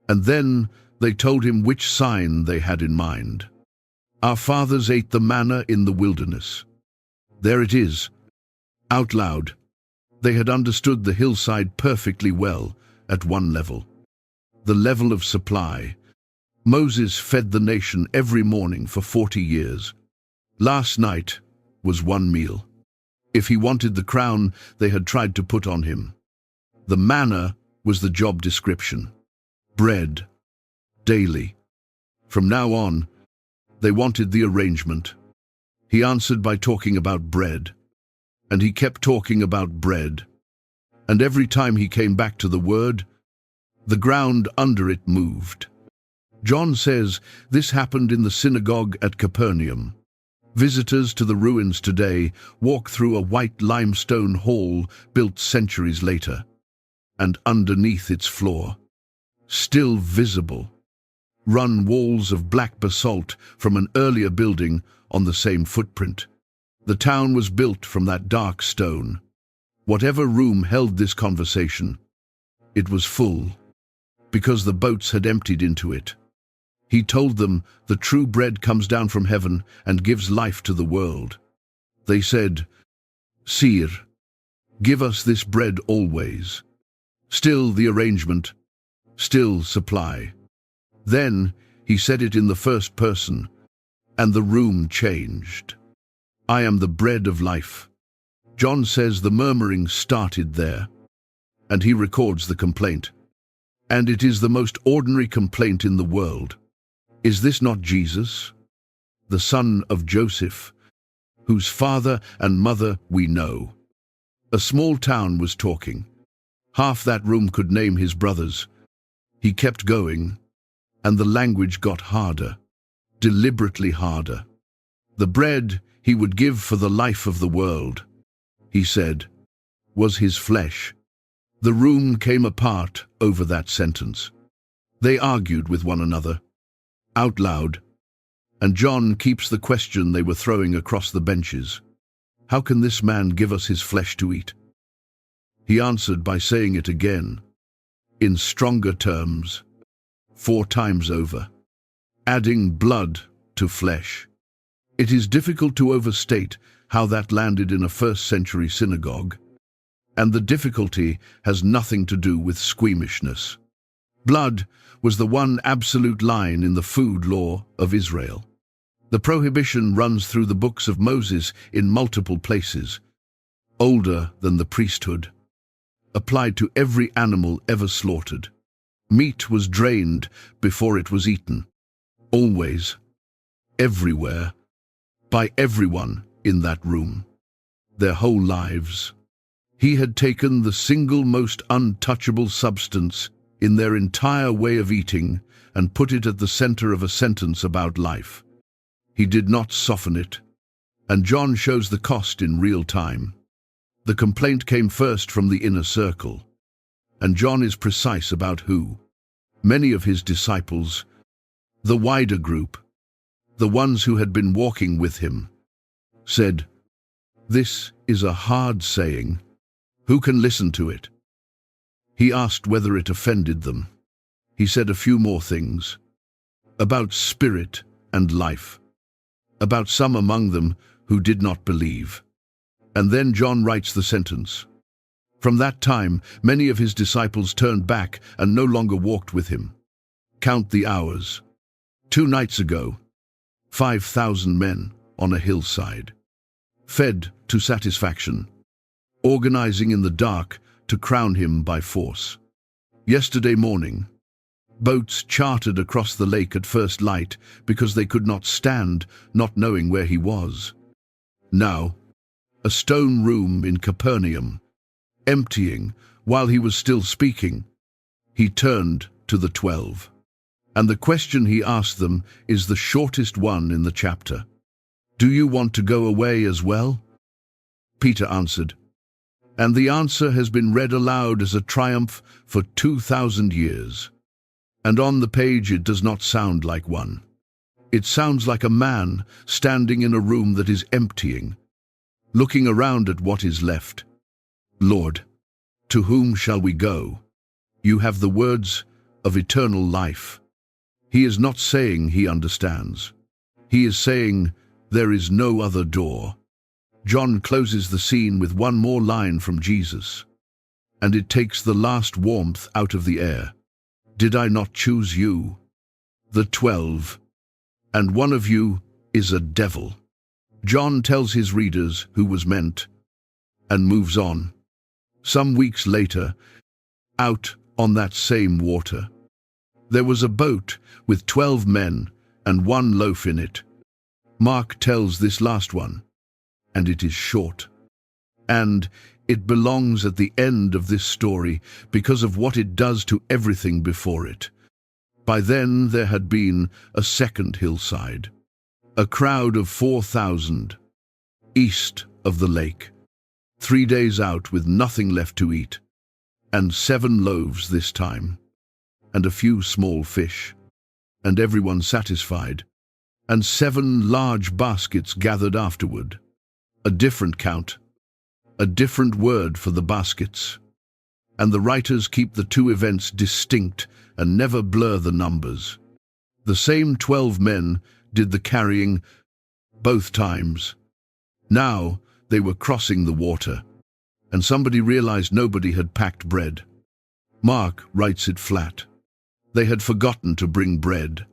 And then they told him which sign they had in mind. Our fathers ate the manna in the wilderness. There it is, out loud. They had understood the hillside perfectly well at one level. The level of supply. Moses fed the nation every morning for 40 years. Last night was one meal. If he wanted the crown they had tried to put on him. The manna was the job description. Bread. Daily. From now on, they wanted the arrangement. He answered by talking about bread. And he kept talking about bread. And every time he came back to the word, the ground under it moved. John says this happened in the synagogue at Capernaum. Visitors to the ruins today walk through a white limestone hall built centuries later, and underneath its floor, still visible, run walls of black basalt from an earlier building on the same footprint. The town was built from that dark stone. Whatever room held this conversation, it was full, because the boats had emptied into it. He told them the true bread comes down from heaven and gives life to the world. They said, Sir, give us this bread always. Still the arrangement, still supply. Then he said it in the first person, and the room changed. I am the bread of life. John says the murmuring started there, and he records the complaint. And it is the most ordinary complaint in the world. Is this not Jesus, the son of Joseph, whose father and mother we know? A small town was talking. Half that room could name his brothers. He kept going, and the language got harder, deliberately harder. The bread he would give for the life of the world, he said, was his flesh. The room came apart over that sentence. They argued with one another, out loud, and John keeps the question they were throwing across the benches. How can this man give us his flesh to eat? He answered by saying it again, in stronger terms, 4 times over, adding blood to flesh. It is difficult to overstate how that landed in a first-century synagogue, and the difficulty has nothing to do with squeamishness. Blood was the one absolute line in the food law of Israel. The prohibition runs through the books of Moses in multiple places, older than the priesthood, applied to every animal ever slaughtered. Meat was drained before it was eaten, always, everywhere, by everyone in that room, their whole lives. He had taken the single most untouchable substance in their entire way of eating and put it at the center of a sentence about life. He did not soften it, and John shows the cost in real time. The complaint came first from the inner circle, and John is precise about who. Many of his disciples, the wider group, the ones who had been walking with him, said, "This is a hard saying. Who can listen to it?" He asked whether it offended them. He said a few more things, about spirit and life, about some among them who did not believe. And then John writes the sentence. From that time, many of his disciples turned back and no longer walked with him. Count the hours. 2 nights ago, 5,000 men on a hillside, fed to satisfaction, organizing in the dark to crown him by force. Yesterday morning, Boats chartered across the lake at first light because they could not stand, not knowing where he was. Now, a stone room in Capernaum, emptying, while he was still speaking, he turned to the 12. And the question he asked them is the shortest one in the chapter. Do you want to go away as well? Peter answered, and the answer has been read aloud as a triumph for 2,000 years. And on the page it does not sound like one. It sounds like a man standing in a room that is emptying, looking around at what is left. Lord, to whom shall we go? You have the words of eternal life. He is not saying he understands. He is saying there is no other door. John closes the scene with one more line from Jesus, and it takes the last warmth out of the air. Did I not choose you, the 12, and one of you is a devil? John tells his readers who was meant, and moves on. Some weeks later, out on that same water, there was a boat with 12 men and 1 loaf in it. Mark tells this last one, and it is short. And it belongs at the end of this story because of what it does to everything before it. By then there had been a second hillside, a crowd of 4,000, east of the lake, 3 days out with nothing left to eat, and 7 loaves this time, and a few small fish, and everyone satisfied, and 7 large baskets gathered afterward. A different count, a different word for the baskets. And the writers keep the 2 events distinct and never blur the numbers. The same 12 men did the carrying both times. Now they were crossing the water, and somebody realized nobody had packed bread. Mark writes it flat. They had forgotten to bring bread,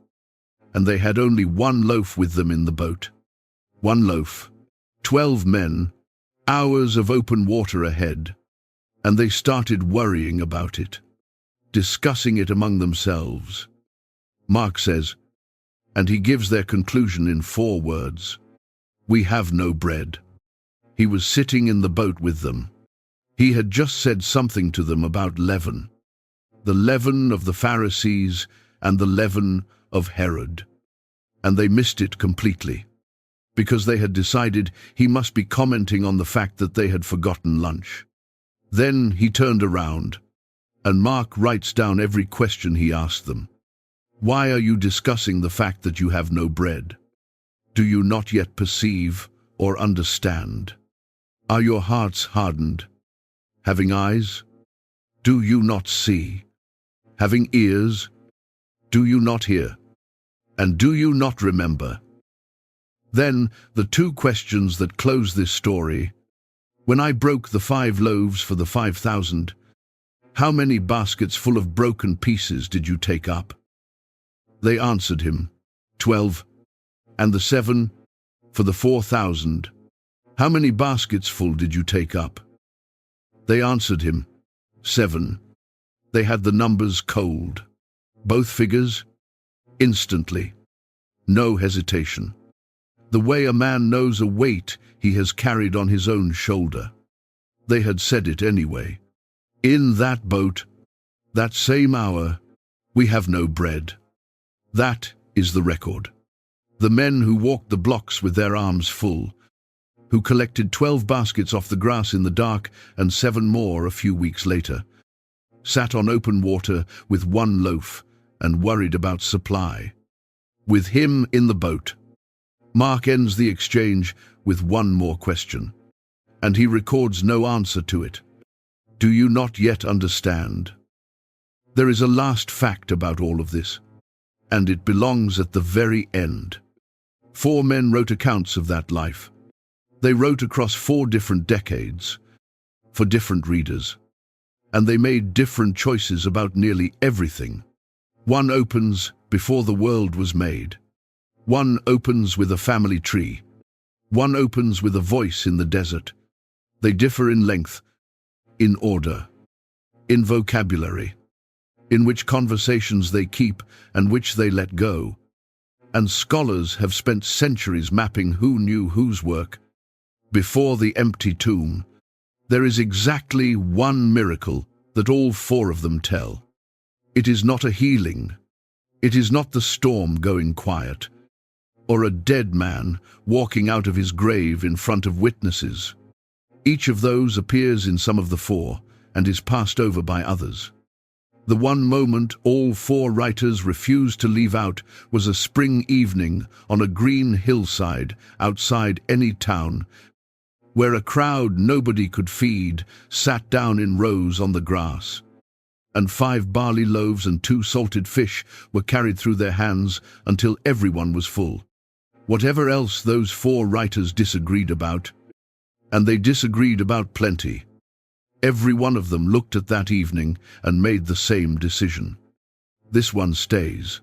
and they had only 1 loaf with them in the boat. 1 loaf. 12 men, hours of open water ahead, and they started worrying about it, discussing it among themselves. Mark says, and he gives their conclusion in 4 words. We have no bread. He was sitting in the boat with them. He had just said something to them about leaven, the leaven of the Pharisees and the leaven of Herod, and they missed it completely, because they had decided he must be commenting on the fact that they had forgotten lunch. Then he turned around, and Mark writes down every question he asked them. Why are you discussing the fact that you have no bread? Do you not yet perceive or understand? Are your hearts hardened? Having eyes? Do you not see? Having ears? Do you not hear? And do you not remember? Then the 2 questions that close this story. When I broke the 5 loaves for the 5,000, how many baskets full of broken pieces did you take up? They answered him, 12. And the 7 for the 4,000, how many baskets full did you take up? They answered him, 7. They had the numbers cold. Both figures, instantly. No hesitation. The way a man knows a weight he has carried on his own shoulder. They had said it anyway. In that boat, that same hour, we have no bread. That is the record. The men who walked the blocks with their arms full, who collected 12 baskets off the grass in the dark and 7 more a few weeks later, sat on open water with 1 loaf and worried about supply. With him in the boat, Mark ends the exchange with 1 more question, and he records no answer to it. Do you not yet understand? There is a last fact about all of this, and it belongs at the very end. 4 men wrote accounts of that life. They wrote across 4 different decades, for different readers, and they made different choices about nearly everything. One opens before the world was made. One opens with a family tree. One opens with a voice in the desert. They differ in length, in order, in vocabulary, in which conversations they keep and which they let go. And scholars have spent centuries mapping who knew whose work. Before the empty tomb, there is exactly one miracle that all four of them tell. It is not a healing. It is not the storm going quiet, or a dead man walking out of his grave in front of witnesses. Each of those appears in some of the four and is passed over by others. The one moment all four writers refused to leave out was a spring evening on a green hillside outside any town, where a crowd nobody could feed sat down in rows on the grass, and 5 barley loaves and 2 salted fish were carried through their hands until everyone was full. Whatever else those 4 writers disagreed about, and they disagreed about plenty, every one of them looked at that evening and made the same decision. This one stays.